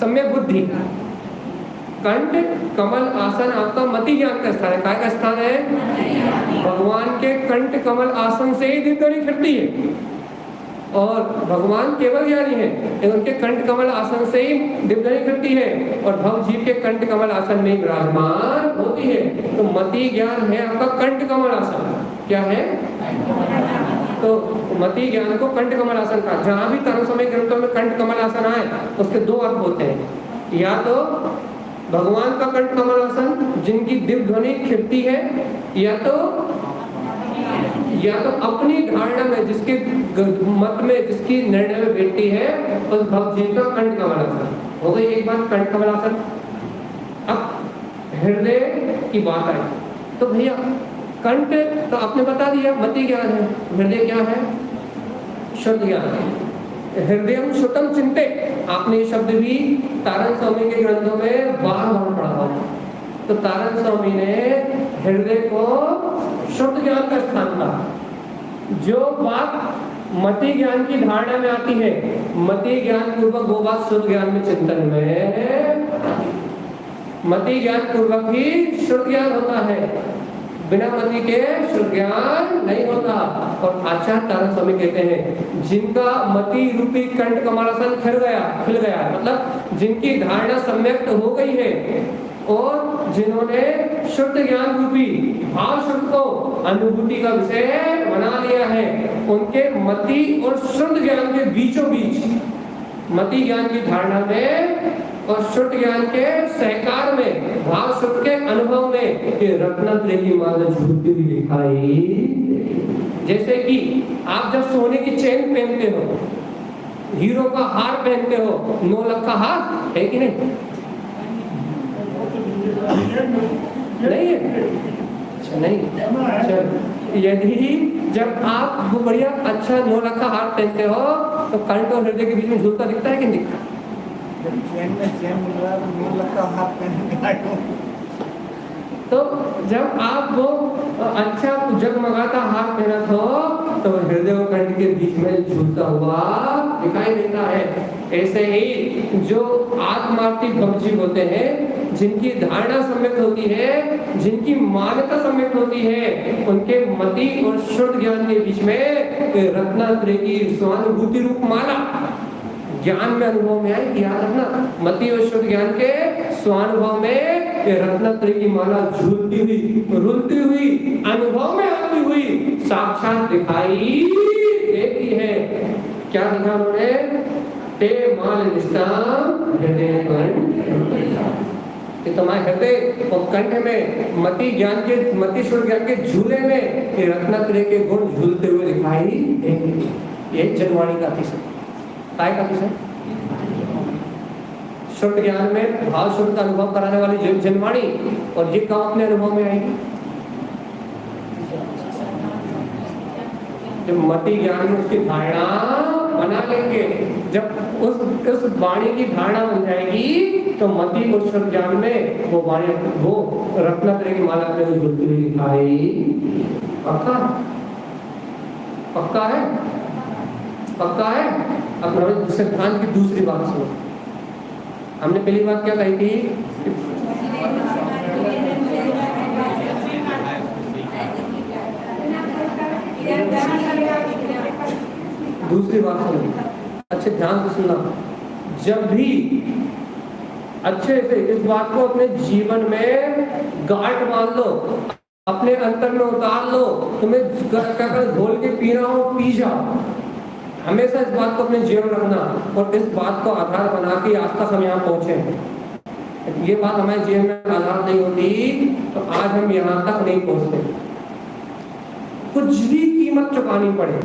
सम्यक बुद्धि। कंठ कमल आसन आपका मति ज्ञान का स्थान है। काय का स्थान है? भगवान के कंठ कमल आसन से ही दिव्यनी खिलती है। और भगवान केवल ज्ञानी है, लेकिन उनके कंठ कमल आसन से ही दिव्यनी खिलती है और भव जीव के कंठ कमल आसन में विराजमान होती है। तो मति ज्ञान है आपका कंठ कमल आसन। क्या है? तो मति ज्ञान को कंठ कमल आसन का, जहां भी तरह समय ग्रंथों में कंठ कमल आसन आए उसके दो अर्थ होते हैं, या तो भगवान का कंठ कमल आसन जिनकी दिव्य ध्वनि खिलती है, या तो अपनी धारणा में जिसके मत में जिसकी निर्णय में बैठती है उस भवजीव का कंठ कमल आसन। हो गई एक बात कंठ कमल आसन। अब हृदय की बात आई तो भैया कंठ तो आपने बता दिया मति ज्ञान है, हृदय क्या है? शुद्ध ज्ञान। हृदयम शुद्धम चिंते, आपने ये शब्द भी तारण स्वामी के ग्रंथों में बार-बार पढ़ा होगा। तो तारण स्वामी ने हृदय को शुद्ध ज्ञान का स्थान कहा। जो बात मति ज्ञान की धारणा में आती है, मति ज्ञान पूर्वक वो बात शुद्ध ज्ञान में चिंतन में, मति ज्ञान पूर्वक ही शुद्ध ज्ञान होता है, बिना मति के शुद्ध ज्ञान नहीं होता। और आचार्य तारण स्वामी कहते हैं जिनका मति रूपी कंठ कमलासन खिल गया मतलब जिनकी धारणा सम्यक्त हो गई है और जिन्होंने शुद्ध ज्ञान रूपी भाव शुद्ध को अनुभूति का विषय बना लिया है, उनके मति और शुद्ध ज्ञान के बीचों बीच, मति ज्ञान की धारणा में और शुद्ध ज्ञान के सहकार में, भाव शुद्ध के अनुभव में ये रत्नत्रय की माला झूलती हुई दिखाई। जैसे कि आप जब सोने की चेन पहनते हो, हीरो का हार पहनते हो, 9 लाख का हार है कि नहीं? नहीं है? अच्छा नहीं। अच्छा यदि जब आप वो बढ़िया अच्छा 9 लाख का हार पहनते हो तो कंठ और हृदय के बीच में झूलता दिखता है कि नहीं दिखता? चैन मिल रहा है, 9 लाख का हाथ पहन। तो जब आप वो अच्छा जगमगाता हाथ पहना तो हृदय और कंठ के बीच में झूलता हुआ दिखाई देता है। ऐसे ही जो आत्मार्थिक भवजीव होते हैं, जिनकी धारणा सम्यक होती है, जिनकी मान्यता सम्यक होती है, उनके मति और शुद्ध ज्ञान के बीच में रत्नात्रय की स्वानुभूति रूप माला ज्ञान में अनुभव में आए। याद रखना, मति और शुद्ध ज्ञान के स्वानुभव में रत्नत्रय की माला झूलती हुई, रुलती हुई, अनुभव में आती हुई साक्षात दिखाई देती है। क्या लिखा उन्होंने? ते माल निष्ठाम हृदय कंठ। तुम्हारे हृदय और कंठ में मति ज्ञान के, मति शुद्ध ज्ञान के झूले में रत्नत्रय के गुण झूलते हुए दिखाई देंगे। ये जनवाणी का अतिशय, काय का अतिशय? शुद्ध ज्ञान में भाव शुद्ध का अनुभव कराने वाली जनवाणी। और ये कब अपने अनुभव में आएगी? जब मति ज्ञान में उसकी धारणा बना लेंगे, जब उस वाणी की धारणा बन जाएगी तो मति और शुद्ध ज्ञान में वो वाणी, वो रत्नत्रय की माला में झूलती हुई दिखाई। पक्का? पक्का है? पक्का है? अब सिद्धांत की दूसरी बात सुनो। हमने पहली बात क्या कही थी? दूसरी बात सुनो, अच्छे ध्यान से सुनना। जब भी अच्छे से इस बात को अपने जीवन में गांठ बांध लो, अपने अंतर में उतार लो, तुम्हें क्या घोल के पीना हो पी जाओ। हमेशा इस बात को अपने जीवन रखना और इस बात को आधार बना के आज तक हम यहाँ पहुंचे। ये बात हमारे जीवन में आधार नहीं होती तो आज हम यहाँ तक नहीं पहुंचते। कुछ भी कीमत चुकानी पड़े,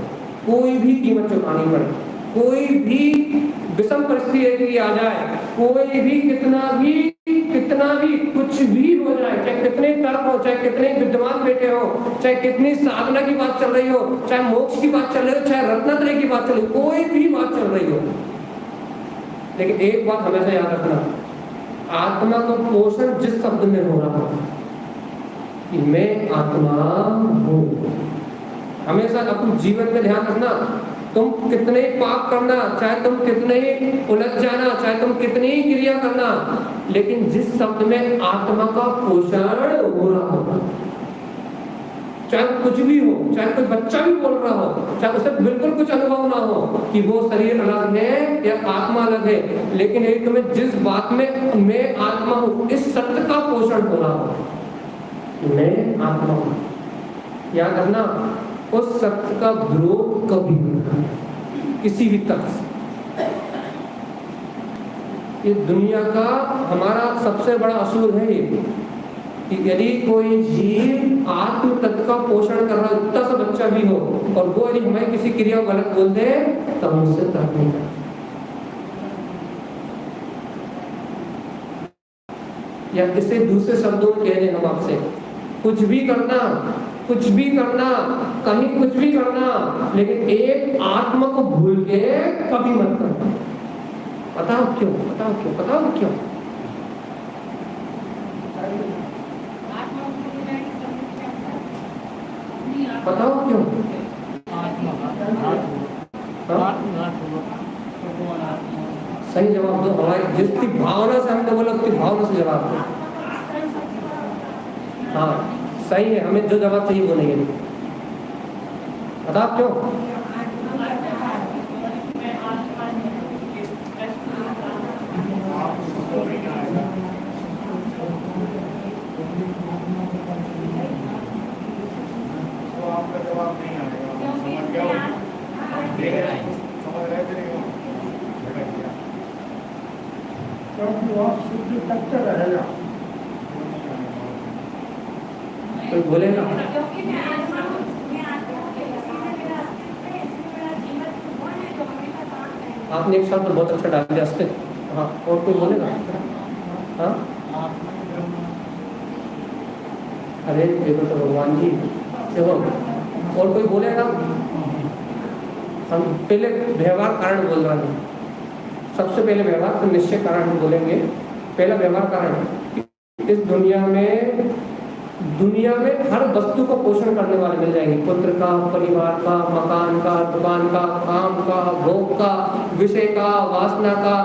कोई भी कीमत चुकानी पड़े, कोई भी विषम परिस्थिति आ जाए, कोई भी कितना भी कुछ भी हो जाए, चाहे कितने तर्क हो, चाहे कितने विद्वान बैठे हो, चाहे कितनी साधना की बात चल रही हो, चाहे मोक्ष की बात चल रही हो, चाहे रत्नत्रय की बात चल रही हो, कोई भी बात चल रही हो, लेकिन एक बात हमेशा याद रखना, आत्मा का पोषण जिस शब्द में हो रहा है कि मैं आत्मा हूं, हमेशा अपने जीवन में ध्यान रखना। तुम कितने ही पाप करना, चाहे तुम कितने ही उलझ जाना, चाहे तुम कितनी ही क्रिया करना, लेकिन जिस शब्द में आत्मा का पोषण हो रहा होगा, चाहे कुछ भी हो, चाहे कोई बच्चा भी बोल रहा हो, चाहे उसे बिल्कुल कुछ अनुभव ना हो कि वो शरीर अलग है या आत्मा अलग है, लेकिन यदि तुम्हें जिस बात में मैं आत्मा हूं, इस सत्य का पोषण हो रहा हो, मैं आत्मा हूं, याद रखना, उस सत्य का विरोध कभी नहीं किसी भी तर्क से। ये दुनिया का हमारा सबसे बड़ा असूल है ये, कि यदि कोई जीव आत्म तत्व का पोषण कर रहा है, इतना सा बच्चा भी हो, और वो यदि हमें किसी क्रिया गलत बोल दे तो हम उससे तर्क नहीं करते, या इसे दूसरे शब्दों में कह दें हम आपसे, कुछ भी करना, कुछ भी करना, कहीं कुछ भी करना, लेकिन एक आत्मा को भूल के कभी मत करना। बताओ क्यों? बताओ क्यों? बताओ क्यों? बताओ क्यों? सही जवाब दो। हमारी जितनी भावना से हमने बोला उतनी भावना से जवाब दो। हाँ सही है, हमें जो जवाब चाहिए वो नहीं है। बताओ क्यों? आपका जवाब नहीं आएगा, समझ गया समझ रहे थे क्योंकि वह शुद्ध तत्व रहेगा। कोई बोलेगा? आपने एक शब्द बहुत अच्छा डाल दिया अस्तित्व। हाँ, और कोई बोलेगा? हाँ, अरे देखो तो भगवान जी देखो, और कोई बोलेगा? हम पहले व्यवहार कारण बोल रहे हैं, सबसे पहले व्यवहार, फिर निश्चय कारण हम बोलेंगे। पहला व्यवहार कारण, इस दुनिया में हर वस्तु को पोषण करने वाले मिल जाएंगे, पुत्र का, परिवार का, मकान का, दुकान का, काम का, भोग का, विषय का, वासना का,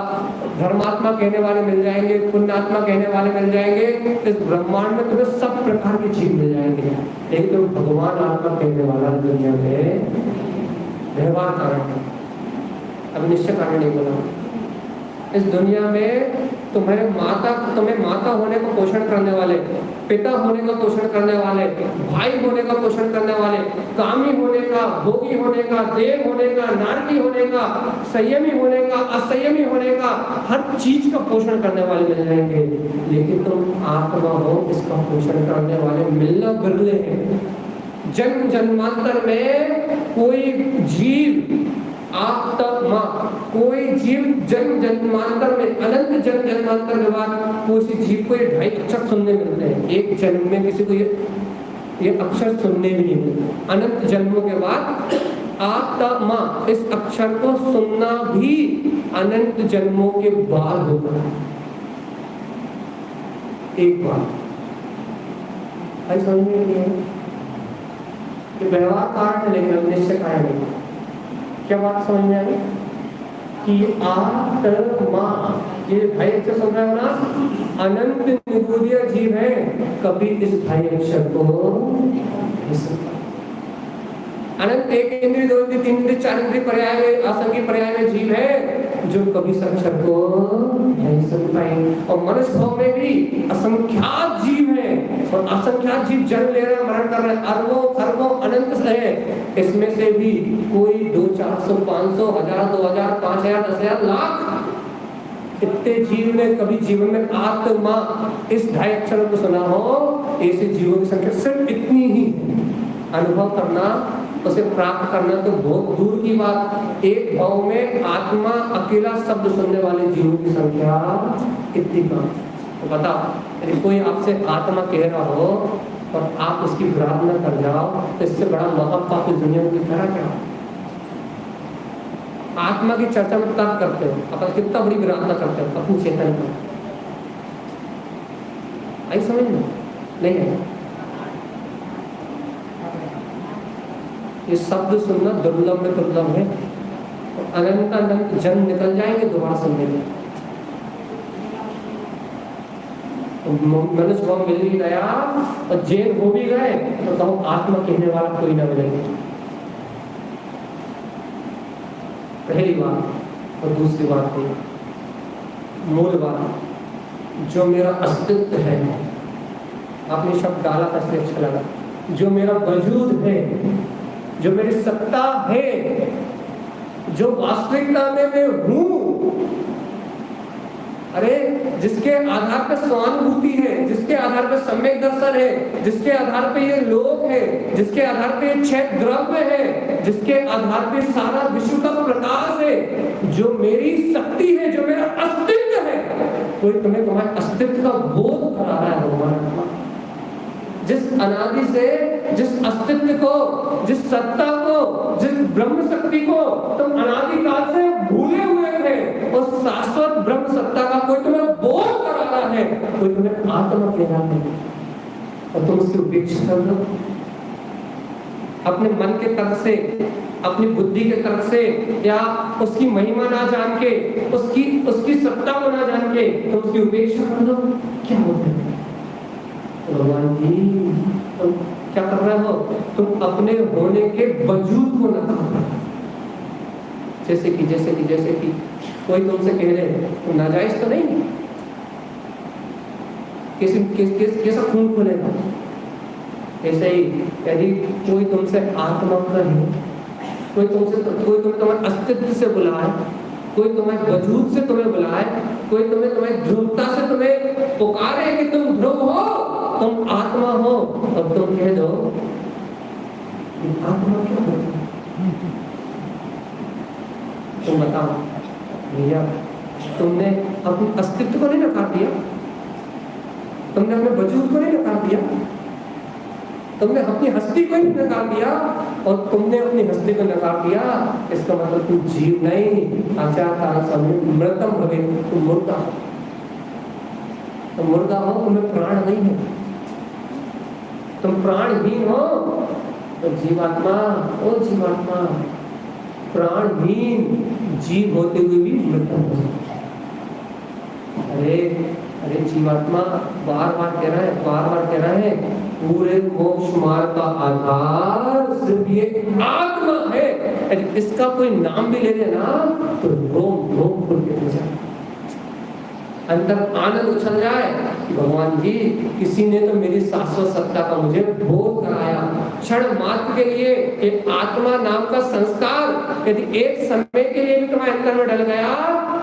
धर्मात्मा कहने वाले मिल जाएंगे, पुण्यात्मा कहने वाले मिल जाएंगे। इस ब्रह्मांड में तुम्हें सब प्रकार के जीव मिल जाएंगे, लेकिन तुम भगवान आत्मा कहने वाला दुनिया में व्यवहार कारण है। अब निश्चय कारण नहीं बोला। इस दुनिया में तुम्हें माता होने का पोषण करने वाले, पिता होने का पोषण करने वाले, भाई होने का पोषण करने वाले, कामी होने का, भोगी होने का, देव होने का, नारकी होने का, संयमी होने का, असंयमी होने का, हर चीज का पोषण करने वाले मिल जाएंगे, लेकिन तुम आत्मा हो, इसका पोषण करने वाले मिलना बिरले हैं। जन्म जन्मांतर में कोई जीव, आत्मा, कोई जीव जन्म जन्मांतर में, अनंत जन्म जन्मांतर के बाद कोई जीव को ये 2.5 अक्षर सुनने मिलते हैं। एक जन्म में किसी को ये अक्षर सुनने भी नहीं मिलते। अनंत जन्मों के बाद आत्मा, इस अक्षर को सुनना भी अनंत जन्मों के बाद होता है। एक बार समझ में नहीं है कि व्यवहार कारण है, लेकिन निश्चय कारण नहीं। क्या बात समझ में आ गई? कि आत्मा, ये 2.5 अक्षर सुन रहे हो ना, अनंत निगूढ़ जीव है, कभी इस 2.5 अक्षर को नहीं सुनता। अनंत 1 इंद्रिय, 2 इंद्रिय, 3 इंद्रिय, 4 इंद्रिय पर्याय में, असंख्य पर्याय में जीव है जो कभी इस अक्षर को नहीं सुन पाए। और मनुष्य भाव में भी असंख्यात जीव है, और असंख्यात जीव जन्म ले रहे हैं, मरण कर रहे हैं, अरबों खरबों अनंत है। इसमें से भी कोई 200, 400, 500, 1000, 2000, 5000, 10000, लाख इतने जीव ने कभी जीवन में आत्मा इस 2.5 अक्षरों को सुना हो। ऐसे जीवों की संख्या सिर्फ इतनी ही। अनुभव करना, उसे प्राप्त करना तो बहुत दूर की बात। एक भाव में आत्मा अकेला शब्द सुनने वाले जीवों की संख्या कितनी कम। तो बताओ, यदि कोई आपसे आत्मा कह रहा हो और आप उसकी विराट न कर जाओ, तो इससे बड़ा महापाप इस दुनिया में दिखा क्या? आत्मा की चर्चा में तब करते हो, अपन कितना बड़ी विराट करते हो अपनी चेतन को। आई समझ में नहीं है? ये शब्द सुनना दुर्लभ में दुर्लभ है। अनंत अनंत जन्म निकल जाएंगे दोबारा समझ में। मनुष्य को मिल भी गया और जेल हो भी गए तो कहो आत्मा कहने वाला कोई ना मिलेगा। पहली बात। और दूसरी बात है, मूल बात, जो मेरा अस्तित्व है, आपने शब्द डाला था इसलिए अच्छा लगा, जो मेरा वजूद है, जो मेरी सत्ता है, जो वास्तविकता में मैं हूं, अरे जिसके आधार पर स्वानुभूति है, जिसके आधार पर सम्यक दर्शन है, जिसके आधार पे ये लोक है, जिसके आधार पे ये छह द्रव्य है, जिसके आधार पे सारा विश्व का प्रकाश है, जो मेरी शक्ति है, जो मेरा अस्तित्व है, कोई तुम्हें तुम्हारे अस्तित्व का बोध करा रहा है भगवान। जिस अनादि से, जिस अस्तित्व को, जिस सत्ता को, जिस ब्रह्म शक्ति को तुम अनादि काल से भूले हुए थे, उस शाश्वत ब्रह्म सत्ता का कोई तुम्हें बोध करा रहा है, कोई तुम्हें आत्मा कह रहा है और तुम उसकी उपेक्षा कर लो। अपने मन के तर्क से, अपनी बुद्धि के तर्क से, या उसकी महिमा ना जान के, उसकी सत्ता को ना जान के तुम उसकी उपेक्षा कर लो। क्या होता है भगवान जी, तुम क्या कर रहे हो? तुम अपने होने के वजूद को नकार रहे हो। जैसे कि कोई तुमसे कह रहे तुम नाजायज तो नहीं, कैसा खून खोलेगा? ऐसे ही यदि कोई तुमसे आत्मा कहे, कोई तुम्हें तुम्हारे अस्तित्व से बुलाए, कोई तुम्हारे वजूद से तुम्हें बुलाए, कोई तुम्हें ध्रुवता से तुम्हें पुकारे कि तुम ध्रुव हो, तुम आत्मा हो, और तुम कह दो आत्मा क्यों हो? तुम बताओ भैया, तुमने अपने अस्तित्व को नहीं नकार दिया, तुमने अपने वजूद को नहीं नकार दिया, तुमने अपनी हस्ती को नहीं नकार दिया, और तुमने अपनी हस्ती को नकार दिया, इसका मतलब तुम जीव नहीं। आचार्य मृतम भवे, तुम मुर्दा हो, तुम मुर्दा हो, तुम्हें प्राण नहीं है, तुम प्राणहीन हो। तो जीवात्मा, ओ जीवात्मा, प्राणहीन जीव होते हुए भी मृतम हो। अरे जीवात्मा बार बार कह रहा है, पूरे मोक्ष मार्ग का आधार सिर्फ ये आत्मा है। इसका कोई नाम भी ले लेना तो रोम रोम खुल के हो जाए, अंदर आनंद उछल जाए कि भगवान जी, किसी ने तो मेरी शाश्वत सत्ता का मुझे बोध कराया। क्षण मात्र के लिए एक आत्मा नाम का संस्कार यदि एक समय के लिए भी तुम्हारे अंदर में डल गया,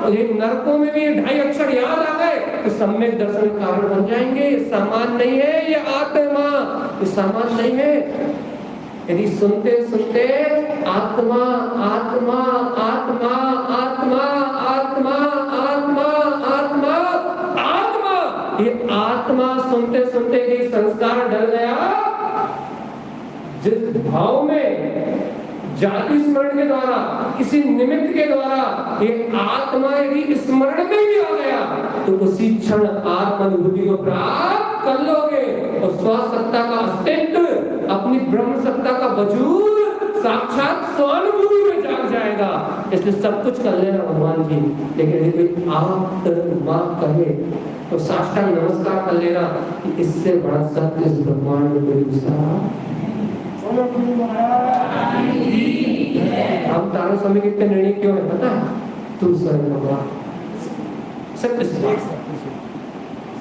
और ये नरकों में भी ये 2.5 अक्षर याद आ गए, तो सम्यक दर्शन के कारण बन जाएंगे। ये सामान नहीं है, ये आत्मा, ये सामान नहीं है। यदि सुनते सुनते आत्मा आत्मा आत्मा आत्मा आत्मा आत्मा आत्मा आत्मा, ये आत्मा सुनते सुनते यदि संस्कार डल गया, जिस भाव में जाति स्मरण के द्वारा, किसी निमित्त के द्वारा ये आत्मा यदि स्मरण में भी आ गया, तो उसी क्षण आत्मानुभूति को प्राप्त कर लोगे और स्वसत्ता का अस्तित्व, अपनी ब्रह्म सत्ता का वजूद साक्षात स्वानुभूति में जाग जाएगा। इसलिए सब कुछ कर लेना भगवान जी, लेकिन यदि आत्मा कहे तो साष्टांग नमस्कार कर लेना कि इससे बड़ा सत्य इस ब्रह्मांड में कोई दूसरा। हम तारा स्वामी के इतने निर्णय क्यों है पता है? तुम स्वयं भगवान सत्य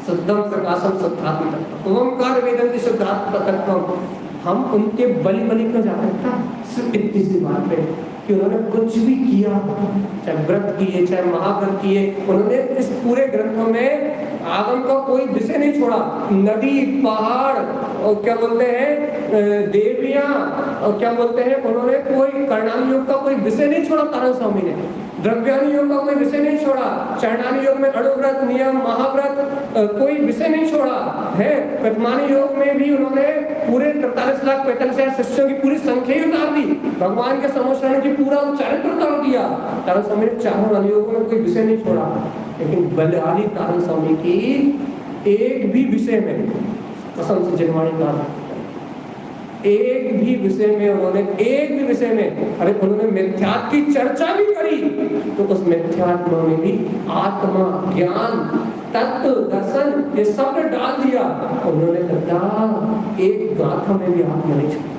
सद्दम प्रकाशम सत्यात्म ओंकार वेदंति शुद्धात्म तत्वम। हम उनके बलि का जाकर था सिर्फ इतनी सी बात पे कि उन्होंने कुछ भी किया, चाहे व्रत किए, चाहे महाव्रत किए, उन्होंने इस पूरे ग्रंथों में आगम का कोई विषय नहीं छोड़ा। नदी, पहाड़ और क्या बोलते हैं देवियां और क्या बोलते हैं, उन्होंने कोई कर्णानी योग का कोई विषय नहीं छोड़ा। तारण स्वामी ने द्रव्यानी योग का कोई विषय नहीं छोड़ा। चरणानी योग में अणुव्रत, नियम, महाव्रत कोई विषय नहीं छोड़ा है। प्रतिमानी योग में भी उन्होंने पूरे 43,45,000 शिष्यों की पूरी संख्या ही उतार दी। भगवान के समोषण की पूरा चरित्र उतार दिया। तारण स्वामी ने चारों अनुयोगों में कोई विषय नहीं छोड़ा, लेकिन बलिहारी तारण स्वामी की एक भी विषय में कसम से जनवाणी का एक भी विषय में अरे उन्होंने मिथ्यात्व की चर्चा भी करी, तो उस मिथ्यात्व में भी आत्मा, ज्ञान, तत्व, दर्शन ये सब ने डाल दिया। उन्होंने कहा एक गाथा में भी आत्मा नहीं छोड़ा,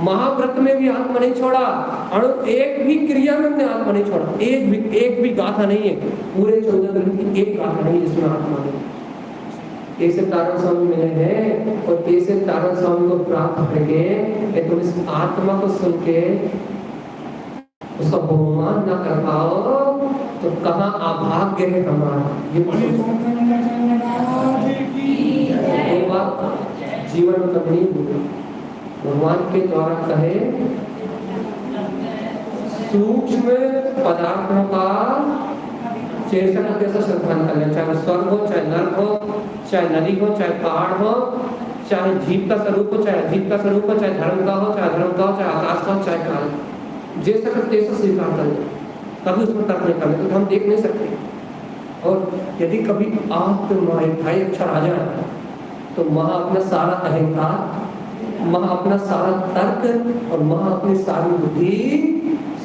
महाव्रत में भी आत्मा नहीं छोड़ा, और एक भी क्रिया में हमने आत्मा नहीं छोड़ा। एक भी गाथा नहीं है, पूरे 14 ग्रंथ की एक गाथा नहीं जिसमें आत्मा नहीं। ऐसे तारण स्वामी मिले हैं, और ऐसे तारण स्वामी को प्राप्त करके तुम इस आत्मा को सुन के उसका बहुमान न कर पाओ तो कहाँ अभाग्य है हमारा। ये बात जीवन में कभी नहीं भूली। भगवान के द्वारा कहे सूक्ष्म पदार्थों का चेष्टा कैसा श्रद्धान कर ले, चाहे वो स्वर्ग हो, चाहे नर्क हो, चाहे नदी हो, चाहे पहाड़ हो, चाहे जीव का स्वरूप हो, चाहे अजीब का स्वरूप हो, चाहे धर्म का हो, चाहे अधर्म का हो, चाहे आकाश का हो, चाहे काल, जैसा का तैसा स्वीकार कर ले, कभी उसमें तर्क नहीं करने, तो हम देख नहीं सकते। और यदि कभी आत्मा अठाई अक्षर आ जाए तो वहां अपना सारा अहंकार, वहां अपना सारा तर्क और वहां अपनी सारी बुद्धि,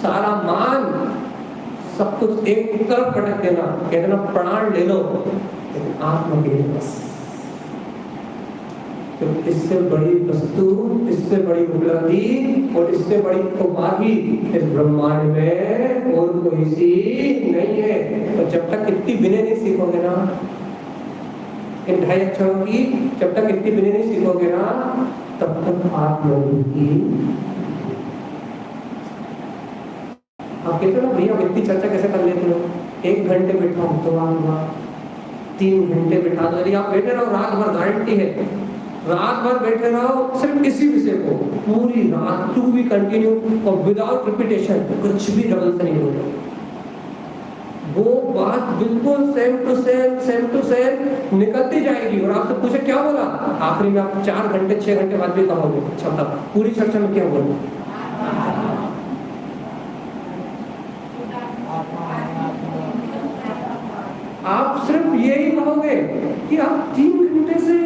सारा मान, सब कुछ एक तरफ पटक देना, कह देना प्राण ले लो, लेकिन आत्मा के लिए बस। तो इससे बड़ी वस्तु, इससे बड़ी उपलब्धि और इससे बड़ी उपाधि इस ब्रह्मांड में और कोई सी नहीं है। तो जब तक इतनी विनय नहीं सीखोगे ना, इन 2.5 अक्षरों की जब तक इतनी विनय नहीं सीखोगे ना, तब तक आत्मा की आप कहते हो ना भैया इतनी चर्चा कैसे कर लेते हो, 1 घंटे बैठा तो आऊंगा, 3 घंटे बैठा दो, यदि आप बैठे रहो रात भर, गारंटी है रात भर बैठे रहो सिर्फ इसी विषय को, पूरी रात टू भी कंटिन्यू और विदाउट रिपीटेशन, कुछ भी डबल से नहीं बोलो, वो बात बिल्कुल सेम टू सेम निकलती जाएगी। और आपसे पूछे क्या बोला, आखिरी में आप 4 घंटे 6 घंटे बाद भी कहोगे अच्छा तब पूरी चर्चा में क्या बोला। आप सिर्फ यही कहोगे कि आप 3 घंटे से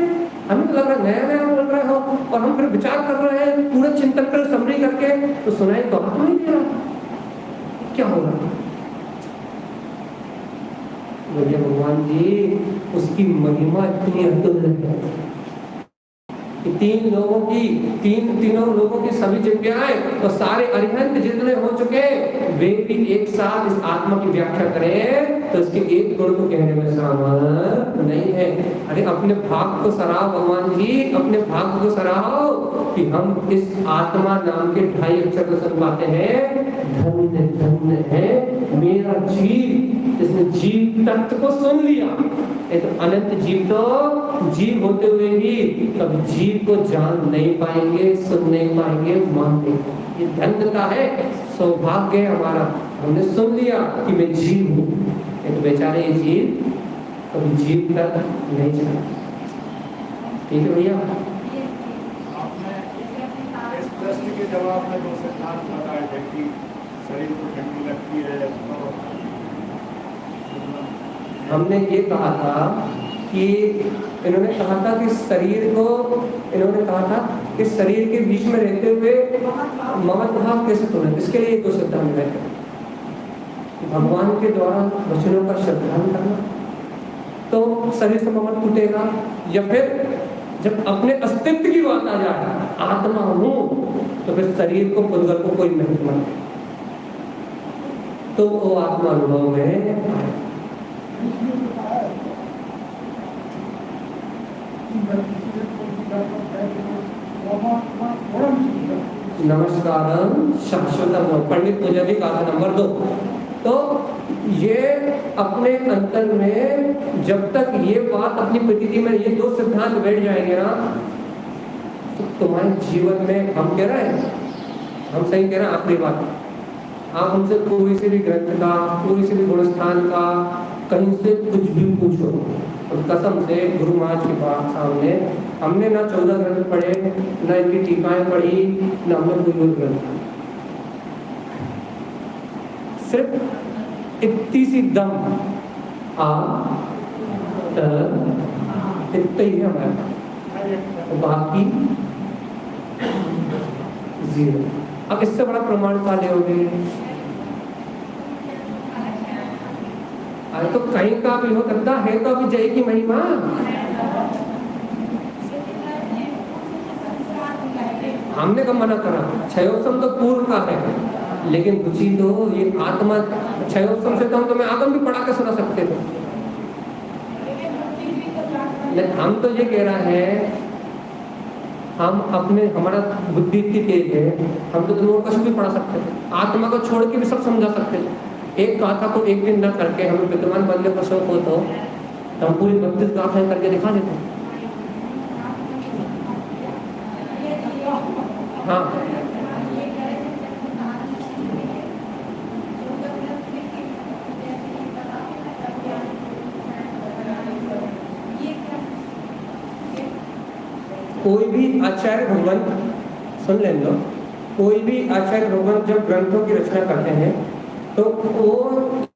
हमें तो लग रहा है नया बोल रहे हो, और हम फिर विचार कर रहे हैं पूरा चिंतन कर समरी करके, तो सुनाई तो आपको नहीं दे रहा, क्या होगा। भैया भगवान जी उसकी महिमा इतनी अतुल्य है कि तीनों लोगों की सभी जिज्ञाएं और सारे अरिहंत जितने हो चुके वे भी एक साथ इस आत्मा की व्याख्या करें तो इसके एक गुण को कहने में सामर्थ नहीं है। अरे अपने भाग को सराहो भगवान जी, अपने भाग को सराहो कि हम इस आत्मा नाम के 2.5 अक्षर को सुन पाते हैं। धन्य धन्य है मेरा जीव, इसने जीव तत्व को सुन लिया। ये तो अनंत जीव तो जीव होते हुए भी कभी जीव को जान नहीं पाएंगे, सुन नहीं पाएंगे, मान नहीं पाएंगे। ये धन्यता है, सौभाग्य है हमारा, हमने सुन लिया कि मैं जीव हूँ। ये तो बेचारे ये जीव कभी जीव तक नहीं जाना। ठीक है भैया, इस प्रश्न के जवाब में 2 सिद्धांत बताए थे कि शरीर को ठंडी लगती है। हमने ये कहा था कि इन्होंने कहा था कि शरीर को, इन्होंने कहा था कि शरीर के बीच में रहते हुए ममत्व भाव कैसे तोड़े, इसके लिए 2 सिद्धांत बैठे। भगवान के द्वारा वचनों का श्रद्धान करना तो शरीर से ममत्व टूटेगा, या फिर जब अपने अस्तित्व की बात आ जाए आत्मा हूं तो फिर शरीर को पुद्गल को कोई महत्व नहीं, तो वो आत्मा अनुभव में। नमस्कारम शाश्वतम, पंडित पूजा जी गाथा नंबर 2। तो ये अपने अंतर में जब तक ये बात अपनी प्रकृति में ये 2 सिद्धांत बैठ जाएंगे ना, तो तुम्हारे जीवन में हम कह रहे हैं, हम सही कह रहे हैं। आखिरी बात, आप हमसे कोई से भी ग्रंथ का, कोई से भी गुणस्थान का, कहीं से कुछ भी पूछो, और कसम से गुरु महाराज की बात सामने, हमने ना 14 ग्रंथ पढ़े, ना इनकी टीकाएं पढ़ी, ना हमने कोई ग्रंथ, सिर्फ इतनी सी दम इतना ही है हमारे, बाकी 0। अब इससे बड़ा प्रमाण क्या लोगे? अरे तो कहीं का भी हो सकता है, तो अभी जय की महिमा। हमने कब मना करा? क्षयोत्सव तो पूर्व का है, लेकिन रुचि तो ये आत्मा। क्षयोत्सव से तो हम तुम्हें आगम भी पढ़ा के सुना सकते थे, लेकिन हम तो ये कह रहा है, हम अपने हमारा बुद्धि इतनी तेज है, हम तो दोनों कुछ भी पढ़ा सकते थे, आत्मा को छोड़ के भी सब समझा सकते थे। एक गाथा को एक दिन न करके हमें विद्वान बनने का शौक हो तो हम पूरी 32 गाथाएं करके दिखा देते। हाँ, कोई भी आचार्य भगवान, सुन लें लो, कोई भी आचार्य भगवान जब ग्रंथों की रचना करते हैं तो वो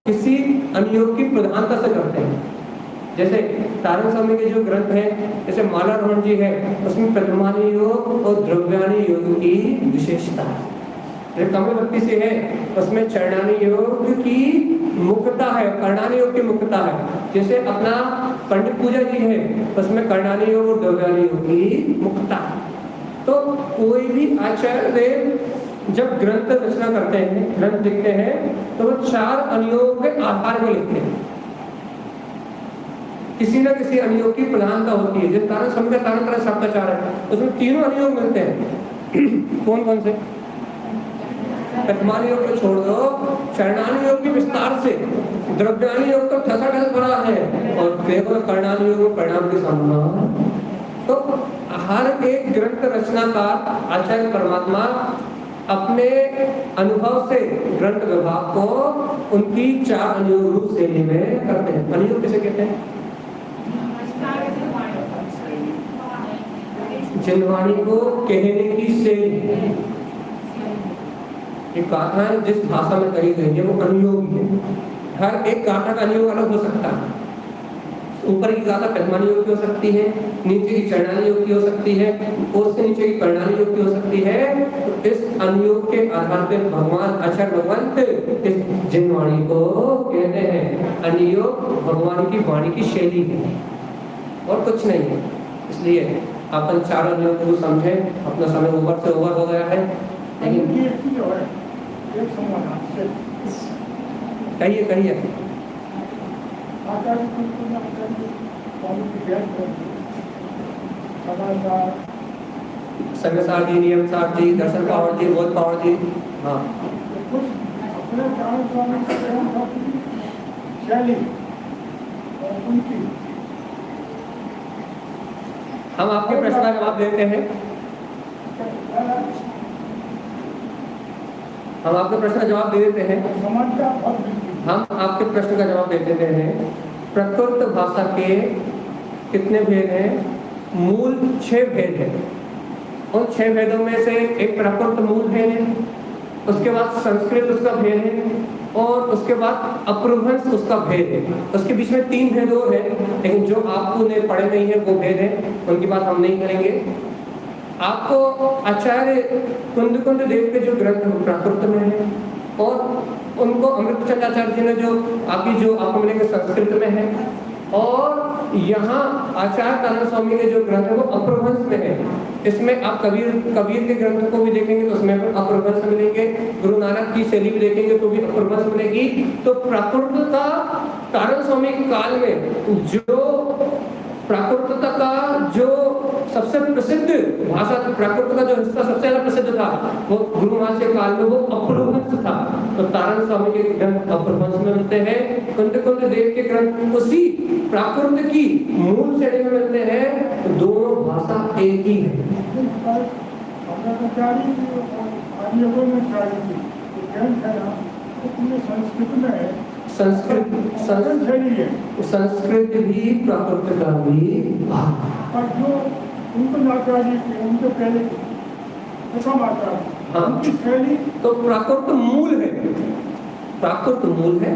किसी अनुयोग की प्रधानता से करते हैं। जैसे तारण स्वामी के जो ग्रंथ हैं, जैसे मालारोहण जी है, उसमें प्रथमानी योग और द्रव्यानी योग की विशेषता है। जो कमलवती से है, उसमें चरणानी योग की मुख्यता है, कर्णानी योग की मुख्यता है। जैसे अपना पंडित पूजा जी है, उसमें कर्णानी योग और द्रव्यानी योग की मुख्यता है। तो कोई भी आचार्य जब ग्रंथ रचना करते हैं, ग्रंथ लिखते हैं, तो वो 4 अनुयोग के आधार में लिखते हैं। किसी न किसी अनुयोग की प्रधानता होती है। जिस तारण स्वामी का तारण तरह शब्दाचार है, उसमें 3 अनुयोग मिलते हैं। कौन कौन से? प्रथमानी योग को छोड़ दो, चरणानी योग की विस्तार से, द्रव्यानी योग तो ठसाठस बड़ा है, और केवल कर्णानी योग में परिणाम के सामना। तो हर एक ग्रंथ रचनाकार आचार्य परमात्मा अपने अनुभव से ग्रंथ विभाग को उनकी 4 अनुयोग रूप शैली में करते हैं। अनुयोग किसे कहते हैं? जिनवाणी को कहने की शैली। एक गाथा है जिस भाषा में कही गई है वो अनुयोगी है। हर एक गाथा का अनुयोग अलग हो सकता है। ऊपर की गाथा प्रथमानी योग की हो सकती है, नीचे की चरणानी योग की हो सकती है, उसके नीचे की कर्णानी योग की हो सकती है। तो इस अनुयोग के आधार पर भगवान आचार्य भगवंत इस जिनवाणी को कहते हैं। अनुयोग भगवान की वाणी की शैली है और कुछ नहीं है। इसलिए अपन 4 अनुयोग को समझे। अपना समय ओवर से ओवर हो गया है, लेकिन कहिए कहिए। संगसार जी, नियम सार जी, दर्शन पावर जी, बोध पावर जी। हाँ, हम आपके प्रश्न का जवाब देते हैं। हम आपके प्रश्न का जवाब दे देते हैं। हम आपके प्रश्न का जवाब दे देते हैं। प्रकृत भाषा के कितने भेद हैं? मूल 6 भेद हैं। उन 6 भेदों में से एक प्रकृत मूल भेद है, उसके बाद संस्कृत उसका भेद है, और उसके बाद अपभ्रंश उसका भेद है। उसके बीच में 3 भेद और हैं, लेकिन जो आपको ने पढ़े नहीं है वो भेद है, उनकी बात हम नहीं करेंगे। आपको आचार्य कुंद देव के जो ग्रंथ प्राकृत में है, और उनको अमृतचंद आचार्य जी ने जो आपको मिलेंगे संस्कृत में है, और यहाँ आचार्य तारण स्वामी के जो ग्रंथ है वो अपभ्रंश में है। इसमें आप कबीर के ग्रंथों को भी देखेंगे तो उसमें अपभ्रंश मिलेंगे, गुरु नानक की शैली भी देखेंगे तो भी अपभ्रंश मिलेगी। तो प्राकृतता तारण स्वामी काल में जो प्राकृतता का जो सबसे प्रसिद्ध भाषा, प्राकृत का जो हिस्सा सबसे ज्यादा प्रसिद्ध था वो गुरु महाराज के काल में वो अपभ्रंश था। तो तारण स्वामी के ग्रंथ अपभ्रंश में मिलते हैं, कुंद देव के ग्रंथ उसी प्राकृत की मूल शैली में मिलते हैं। तो दोनों भाषा एक ही है। संस्कृत भी प्राकृत का भी भाग। और जो उनको आचार्य थे, उनके पहले प्रथम आचार्य, हाँ, उनकी शैली तो प्राकृत मूल है, प्राकृत मूल है,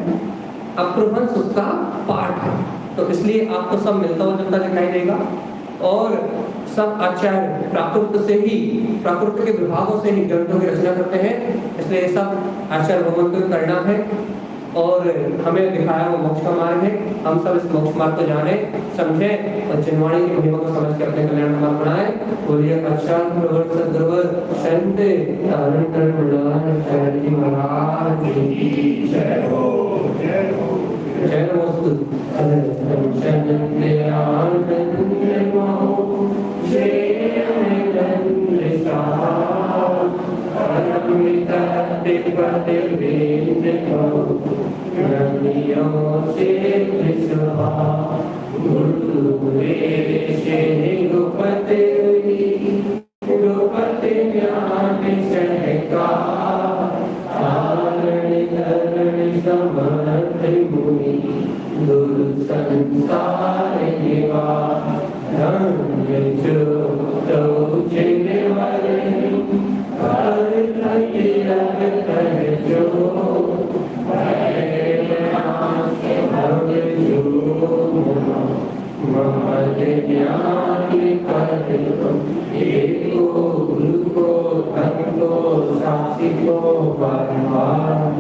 अपभ्रंश उसका पार्ट है। तो इसलिए आपको सब मिलता हुआ जुलता दिखाई देगा। और सब आचार्य प्राकृत के विभागों से ही ग्रंथों की रचना करते हैं, इसलिए ये सब आचार्य भगवान को करना है और हमें दिखाया वो मोक्ष का मार्ग है। हम सब इस मोक्ष मार्ग को जाने समझे और जिनवाणी की महिमा को समझ के अपने कल्याण का मार्ग बनाए। बोलिए अच्छा प्रवर सद्गुरु संत अनंतर मुरार जी महाराज की जय हो, जय हो, जय वस्तु चंद्र आनंद महो जय आनंद सा परमिता तिपते वेद को रमियों से विश्वा गुरुदेव से गुपते ज्ञान सहका समर्थ मुनि गुरु संसार निवा धन्य जो तो चिन्हवर कर लगे लगत जो ममद ज्ञान कर एको गुरु को धन को साथी को बरमान